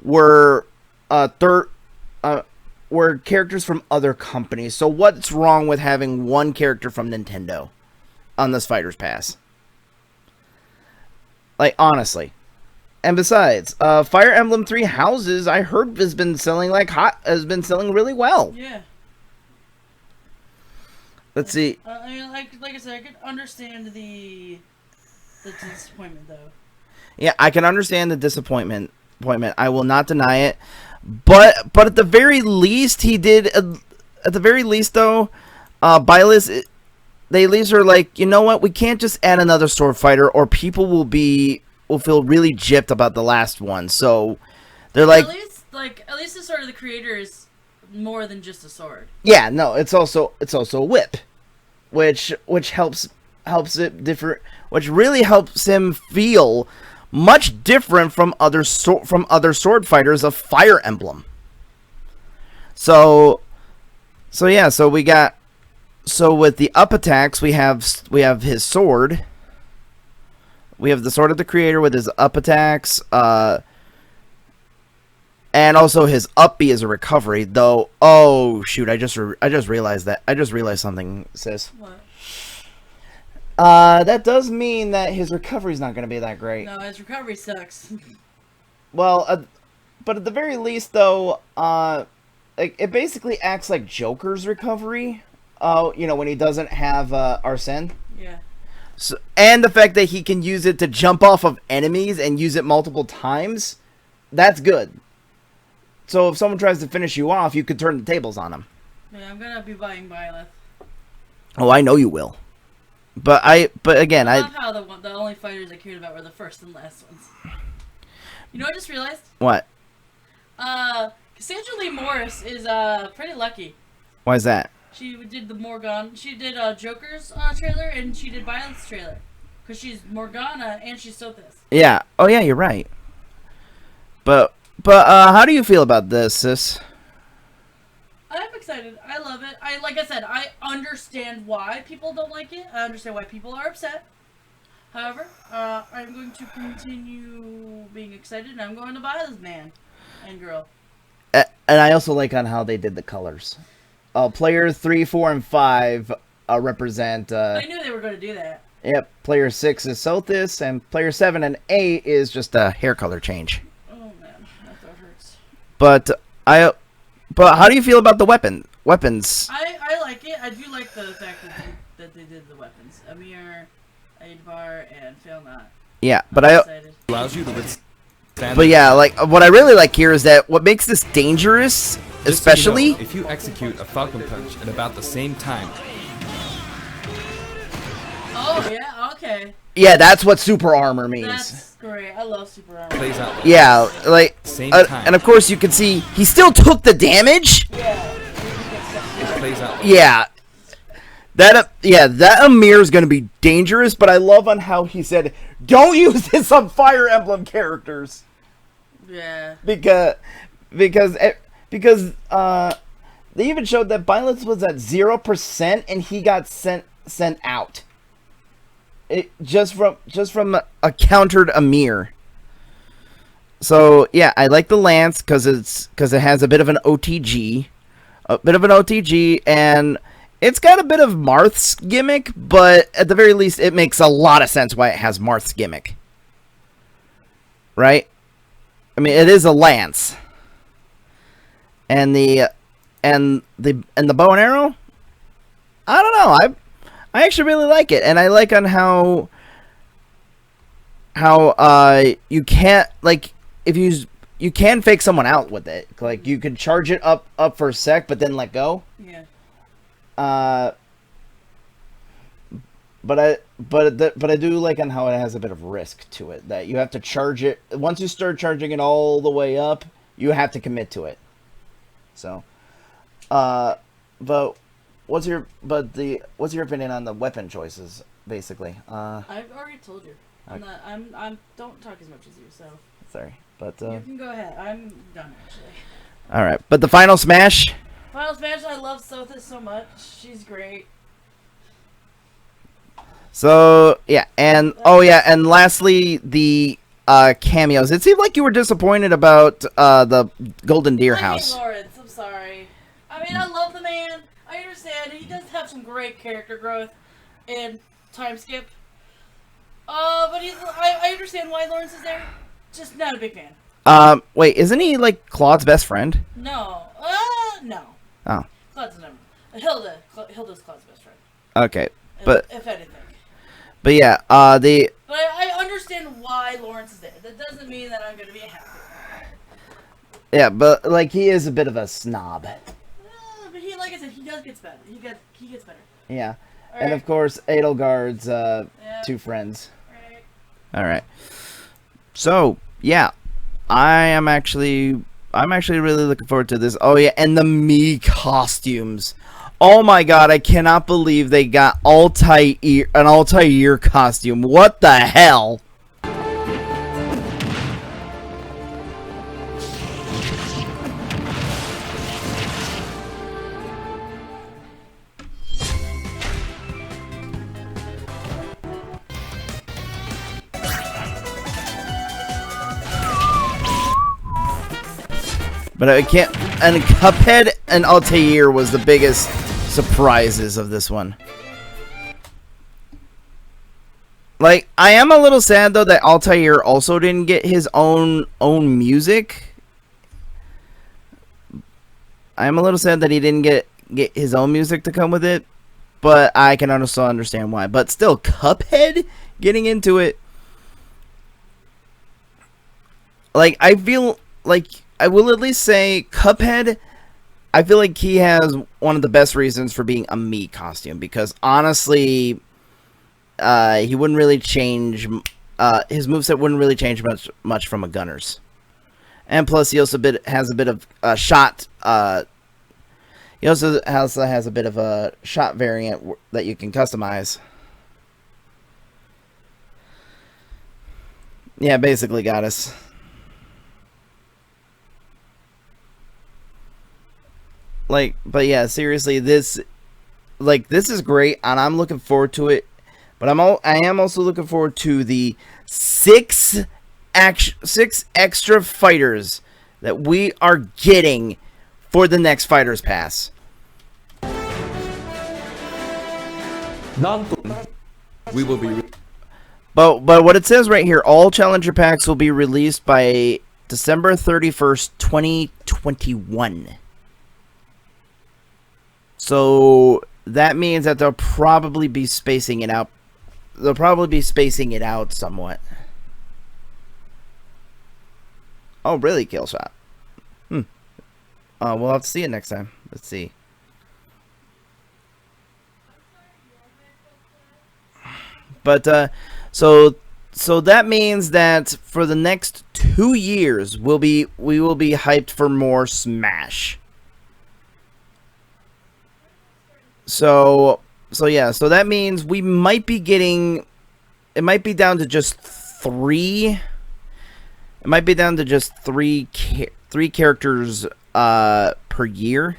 were were characters from other companies. So what's wrong with having one character from Nintendo on this Fighter's Pass? Like, honestly. And besides, Fire Emblem 3 Houses, I heard, has been selling really well. Yeah. Let's see. I mean, like I said, I could understand the disappointment, though. Yeah, I can understand the disappointment, disappointment. I will not deny it. But at the very least, he did. At the very least, though, Byleth, they at least are like, you know what? We can't just add another sword fighter, or people will feel really gypped about the last one. So they're like, at least the sword of the creator is more than just a sword. Yeah, no, it's also a whip, which helps it different, which really helps him feel much different from other sword fighters of Fire Emblem. So with the up attacks, we have his sword. We have the sword of the creator with his up attacks, and also his up B is a recovery. Though, oh shoot, I just realized that. I just realized something, sis. What? That does mean that his recovery is not going to be that great. No, his recovery sucks. Well, but at the very least, though, it basically acts like Joker's recovery. When he doesn't have Arsene. Yeah. So, and the fact that he can use it to jump off of enemies and use it multiple times, that's good. So if someone tries to finish you off, you could turn the tables on them. Yeah, I'm gonna be buying Byleth. Oh, I know you will. But again, I love how the only fighters I cared about were the first and last ones. You know what I just realized? What? Cassandra Lee Morris is pretty lucky. Why is that? She did the Morgana. She did Joker's trailer, and she did Byleth's trailer. Because she's Morgana and she's Sothis. Yeah. Oh yeah, you're right. But how do you feel about this, sis? I'm excited. I love it. Like I said, I understand why people don't like it. I understand why people are upset. However, I'm going to continue being excited, and I'm going to buy this man and girl. And I also like on how they did the colors. Player 3, 4, and 5 represent. I knew they were going to do that. Yep. Player 6 is Sothis, and player 7 and 8 is just a hair color change. Oh man, that thought hurts. But how do you feel about the weapons? I like it. I do like the fact that they did the weapons. Amir, Aidbar, and Failnaught. Yeah, but allows you to withstand. But yeah, like what I really like here is that what makes this dangerous, Just especially so you know, if you execute a Falcon Punch at about the same time. Oh yeah, okay. Yeah, that's what super armor means. That's great. I love super armor. Plays out like Yeah, like Same time. and of course you can see he still took the damage. Yeah. it plays out. Like Yeah. That Amir is going to be dangerous, but I love on how he said, "Don't use this on Fire Emblem characters." Yeah. Because they even showed that Byleth was at 0% and he got sent out. It just from a countered Amir. So yeah, I like the lance because it has a bit of an OTG, and it's got a bit of Marth's gimmick, but at the very least, it makes a lot of sense why it has Marth's gimmick. Right? I mean, it is a lance, and the bow and arrow. I don't know. I actually really like it, and I like on how you can't, like, if you can fake someone out with it. Like, you can charge it up for a sec, but then let go. Yeah. But I do like on how it has a bit of risk to it, that you have to charge it. Once you start charging it all the way up, you have to commit to it. So, but what's your opinion on the weapon choices, basically? I've already told you. I'm don't talk as much as you, so. Sorry, but You can go ahead. I'm done actually. all right. But the final smash. Final Smash, I love Sothis so much. She's great. So yeah, and lastly the cameos. It seemed like you were disappointed about the Golden Deer House. I hate Lawrence. I'm sorry. I mean, I love the man. I understand he does have some great character growth and time skip. But I understand why Lawrence is there. Just not a big fan. Wait, isn't he like Claude's best friend? No. No. Oh. Claude's number. Hilda's Claude's best friend. Okay, but If anything. but yeah, But I understand why Lawrence is there. That doesn't mean that I'm going to be happy. Yeah, but like he is a bit of a snob. But he, like I said, he gets better. He gets better. Yeah. All And right. of course, Edelgard's two friends. Right. All right. So, yeah. I'm actually really looking forward to this. Oh yeah, and the Mii costumes. Oh my god, I cannot believe they got an Altair costume. What the hell? But I can't. And Cuphead and Altair was the biggest surprises of this one. Like, I am a little sad though that Altair also didn't get his own music. I am a little sad that he didn't get his own music to come with it, but I can also understand why. But still, Cuphead getting into it. Like, I feel like I will at least say Cuphead, I feel like he has one of the best reasons for being a Mii costume, because honestly, he wouldn't really change, his moveset wouldn't really change much from a Gunner's. And plus, he also has a bit of shot, he also has a bit of a shot variant that you can customize. Yeah, basically, Goddess. Like, but yeah, seriously, this is great, and I'm looking forward to it. But I am also looking forward to the six extra fighters that we are getting for the next Fighters Pass. We will be. But what it says right here, all Challenger Packs will be released by December 31st, 2021. So that means that they'll probably be spacing it out. They'll probably be spacing it out somewhat. Oh, really, Killshot? We'll have to see it next time. Let's see. But so that means that for the next 2 years, we will be hyped for more Smash. So yeah, so that means we might be getting, it might be down to just 3. It might be down to just three characters per year.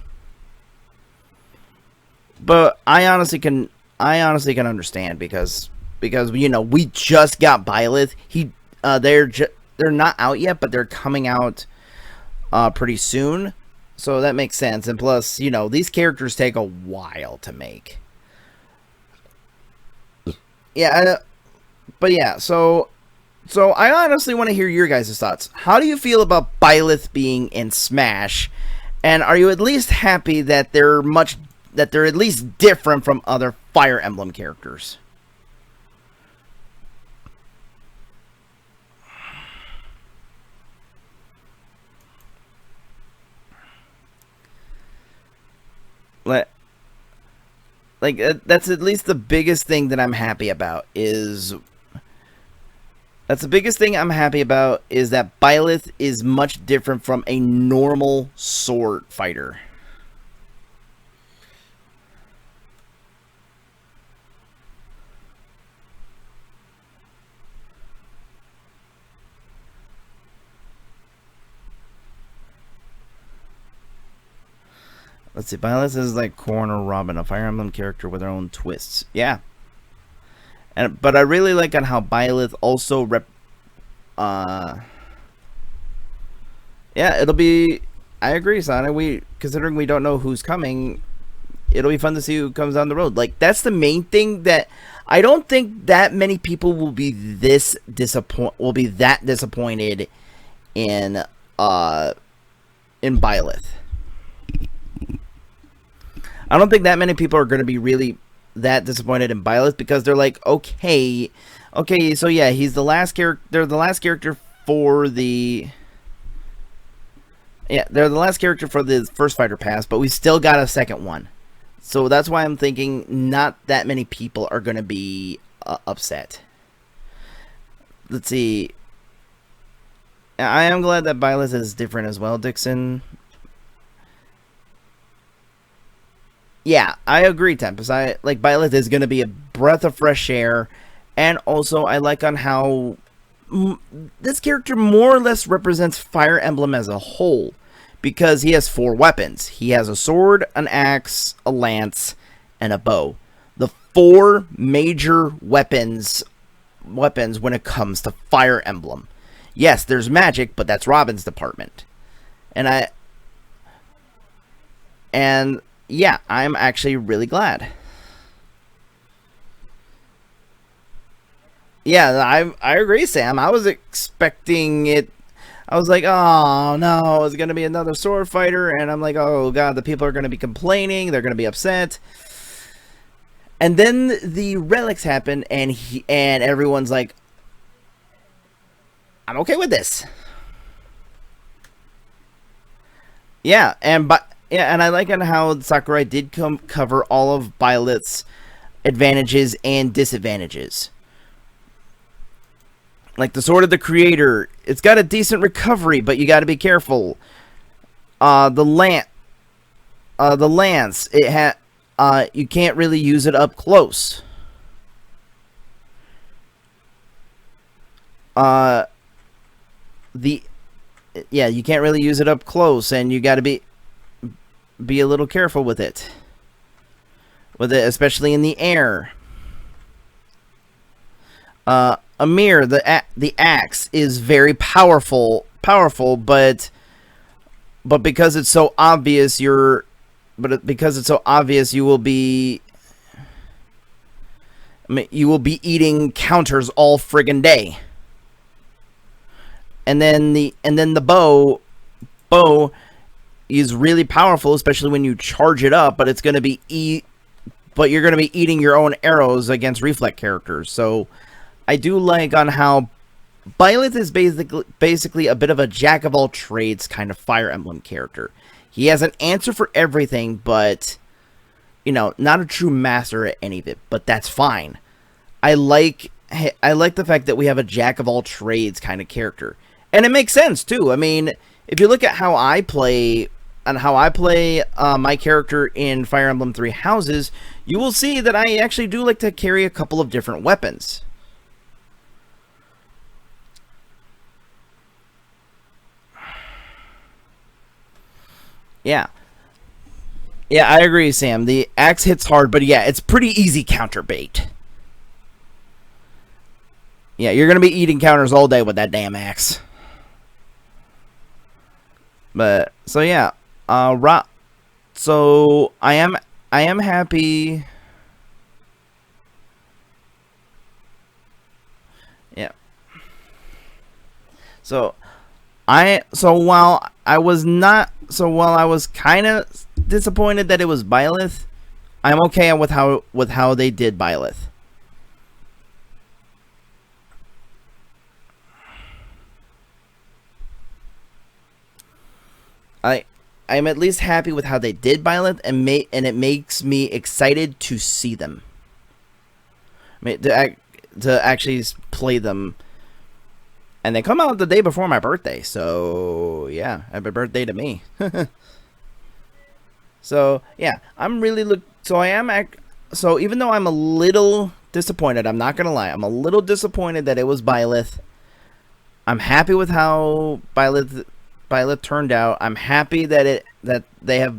But I honestly can understand because you know, we just got Byleth. They're not out yet, but they're coming out pretty soon. So that makes sense. And plus, you know, these characters take a while to make. Yeah, but yeah, so I honestly want to hear your guys' thoughts. How do you feel about Byleth being in Smash? And are you at least happy that they're at least different from other Fire Emblem characters? Like that's at least the biggest thing that I'm happy about is that Byleth is much different from a normal sword fighter. Let's see, Byleth is like Corner Robin, a Fire Emblem character with their own twists. Yeah. But I really like on how Byleth also yeah, it'll be, I agree, Sonic. Considering we don't know who's coming, it'll be fun to see who comes down the road. Like, that's the main thing that I don't think that many people will be that disappointed in Byleth. I don't think that many people are going to be really that disappointed in Byleth because they're like, okay, so yeah, he's the last character. They're the last character for the Yeah, they're the last character for the first fighter pass, but we still got a second one. So that's why I'm thinking not that many people are going to be upset. Let's see. I am glad that Byleth is different as well, Dixon. Yeah, I agree, Tempest. I like Byleth is going to be a breath of fresh air, and also I like on how this character more or less represents Fire Emblem as a whole, because he has 4 weapons. He has a sword, an axe, a lance, and a bow. The 4 major weapons when it comes to Fire Emblem. Yes, there's magic, but that's Robin's department. And yeah, I'm actually really glad. Yeah, I agree, Sam. I was expecting it. I was like, oh no, it's gonna be another sword fighter, and I'm like, oh god, the people are gonna be complaining, they're gonna be upset. And then the relics happen, and everyone's like, I'm okay with this. Yeah, and I like on how Sakurai did cover all of Byleth's advantages and disadvantages. Like the Sword of the Creator, it's got a decent recovery, but you got to be careful. The lance, you can't really use it up close. You can't really use it up close, and you got to be a little careful with it, especially in the air. Amir, the axe is very powerful, but because it's so obvious, you will be eating counters all friggin' day. And then the bow is really powerful, especially when you charge it up, but you're going to be eating your own arrows against reflect characters. So I do like on how Byleth is basically a bit of a jack of all trades kind of Fire Emblem character. He has an answer for everything, but not a true master at any of it, but that's fine. I like the fact that we have a jack of all trades kind of character. And it makes sense too. I mean, if you look at how I play my character in Fire Emblem 3 Houses, you will see that I actually do like to carry a couple of different weapons. Yeah. Yeah, I agree, Sam. The axe hits hard, but yeah, it's pretty easy counter bait. Yeah, you're going to be eating counters all day with that damn axe. But so yeah, so I am happy. Yeah. While I was kind of disappointed that it was Byleth, I'm okay with how they did Byleth. I'm at least happy with how they did Byleth, and it makes me excited to see them. To actually play them. And they come out the day before my birthday, so yeah, happy birthday to me. So yeah, I'm really so even though I'm a little disappointed, I'm not gonna lie, I'm a little disappointed that it was Byleth. I'm happy with how Byleth turned out. I'm happy that they are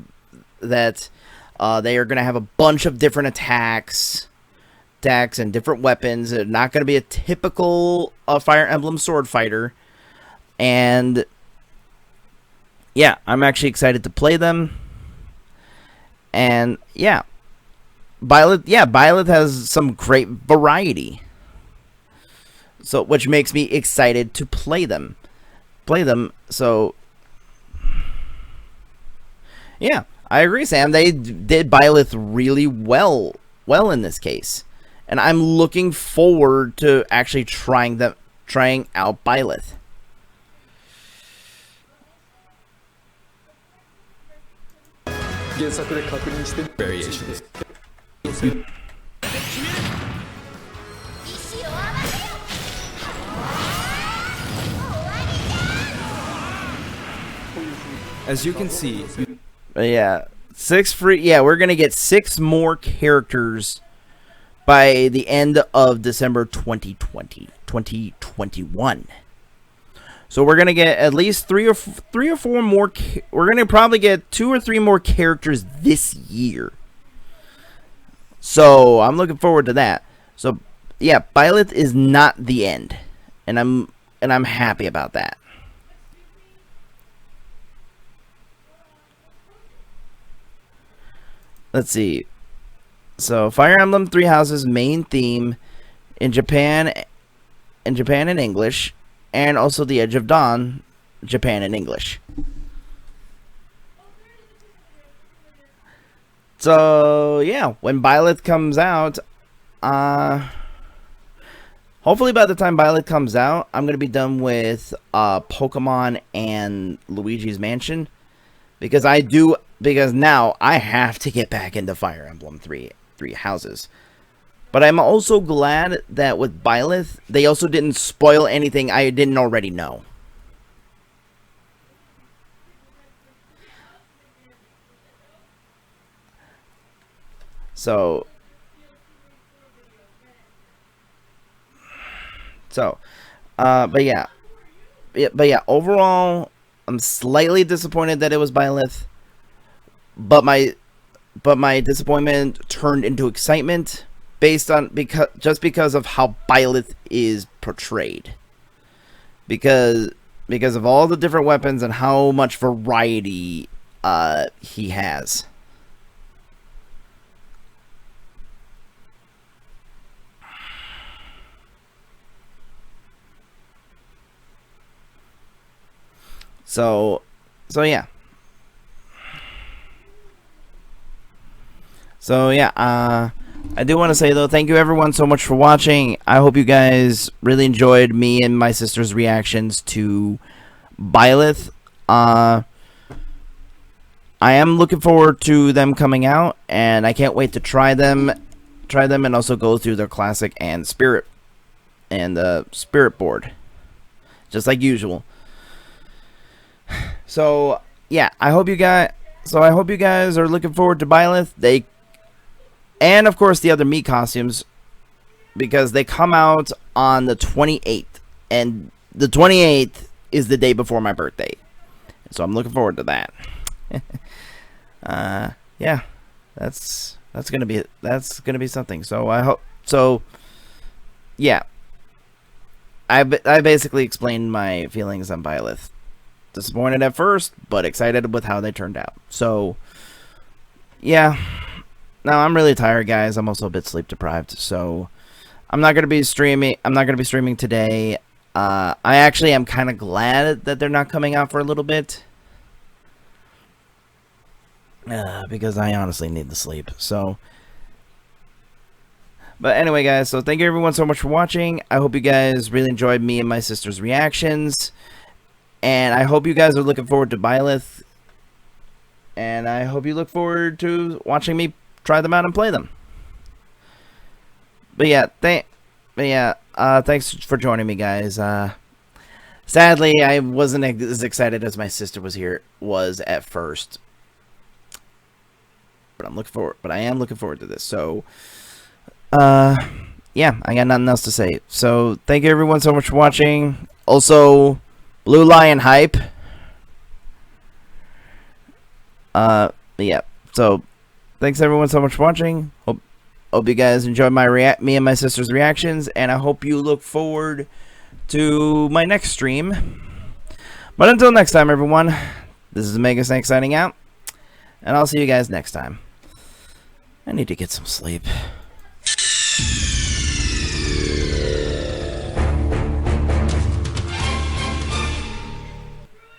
gonna have a bunch of different attacks and different weapons. They're not gonna be a typical Fire Emblem sword fighter, and yeah, I'm actually excited to play them. And yeah, Byleth has some great variety, so which makes me excited to play them. So yeah, I agree, Sam. They did Byleth really well in this case, and I'm looking forward to actually trying out Byleth. 原作で確認してみ variations. As you can see, But yeah, 6 free. Yeah, we're gonna get 6 more characters by the end of December 2021. So we're gonna get at least 3 or 4 more. We're gonna probably get 2 or 3 more characters this year. So I'm looking forward to that. So yeah, Byleth is not the end, and I'm happy about that. Let's see. So Fire Emblem Three Houses main theme in Japan in English, and also The Edge of Dawn, Japan in English. So yeah, when Byleth comes out, hopefully by the time Byleth comes out, I'm gonna be done with Pokemon and Luigi's Mansion, because now I have to get back into Fire Emblem Three Houses. But I'm also glad that with Byleth, they also didn't spoil anything I didn't already know. But yeah, overall, I'm slightly disappointed that it was Byleth, but my disappointment turned into excitement because of how Byleth is portrayed, because of all the different weapons and how much variety he has. So yeah. I do want to say, though, thank you everyone so much for watching. I hope you guys really enjoyed me and my sister's reactions to Byleth. I am looking forward to them coming out, and I can't wait to try them and also go through their classic and spirit board, just like usual. So yeah, I hope you guys are looking forward to Byleth. And of course the other Mii costumes, because they come out on the 28th, and the 28th is the day before my birthday, so I'm looking forward to that. Yeah, that's gonna be something. So I hope so. Yeah, I basically explained my feelings on Byleth. Disappointed at first, but excited with how they turned out. So yeah. Now I'm really tired, guys. I'm also a bit sleep deprived, so I'm not gonna be streaming. Today. I actually am kind of glad that they're not coming out for a little bit, because I honestly need the sleep. So, but anyway, guys. So thank you everyone so much for watching. I hope you guys really enjoyed me and my sister's reactions, and I hope you guys are looking forward to Byleth, and I hope you look forward to watching me try them out and play them. But yeah, thanks for joining me, guys. Sadly, I wasn't as excited as my sister was at first, but I am looking forward to this. So yeah, I got nothing else to say. So thank you everyone so much for watching. Also, Blue Lion hype. Yeah. So thanks everyone so much for watching. Hope you guys enjoyed me and my sister's reactions, and I hope you look forward to my next stream. But until next time, everyone, this is Mega Snake signing out, and I'll see you guys next time. I need to get some sleep.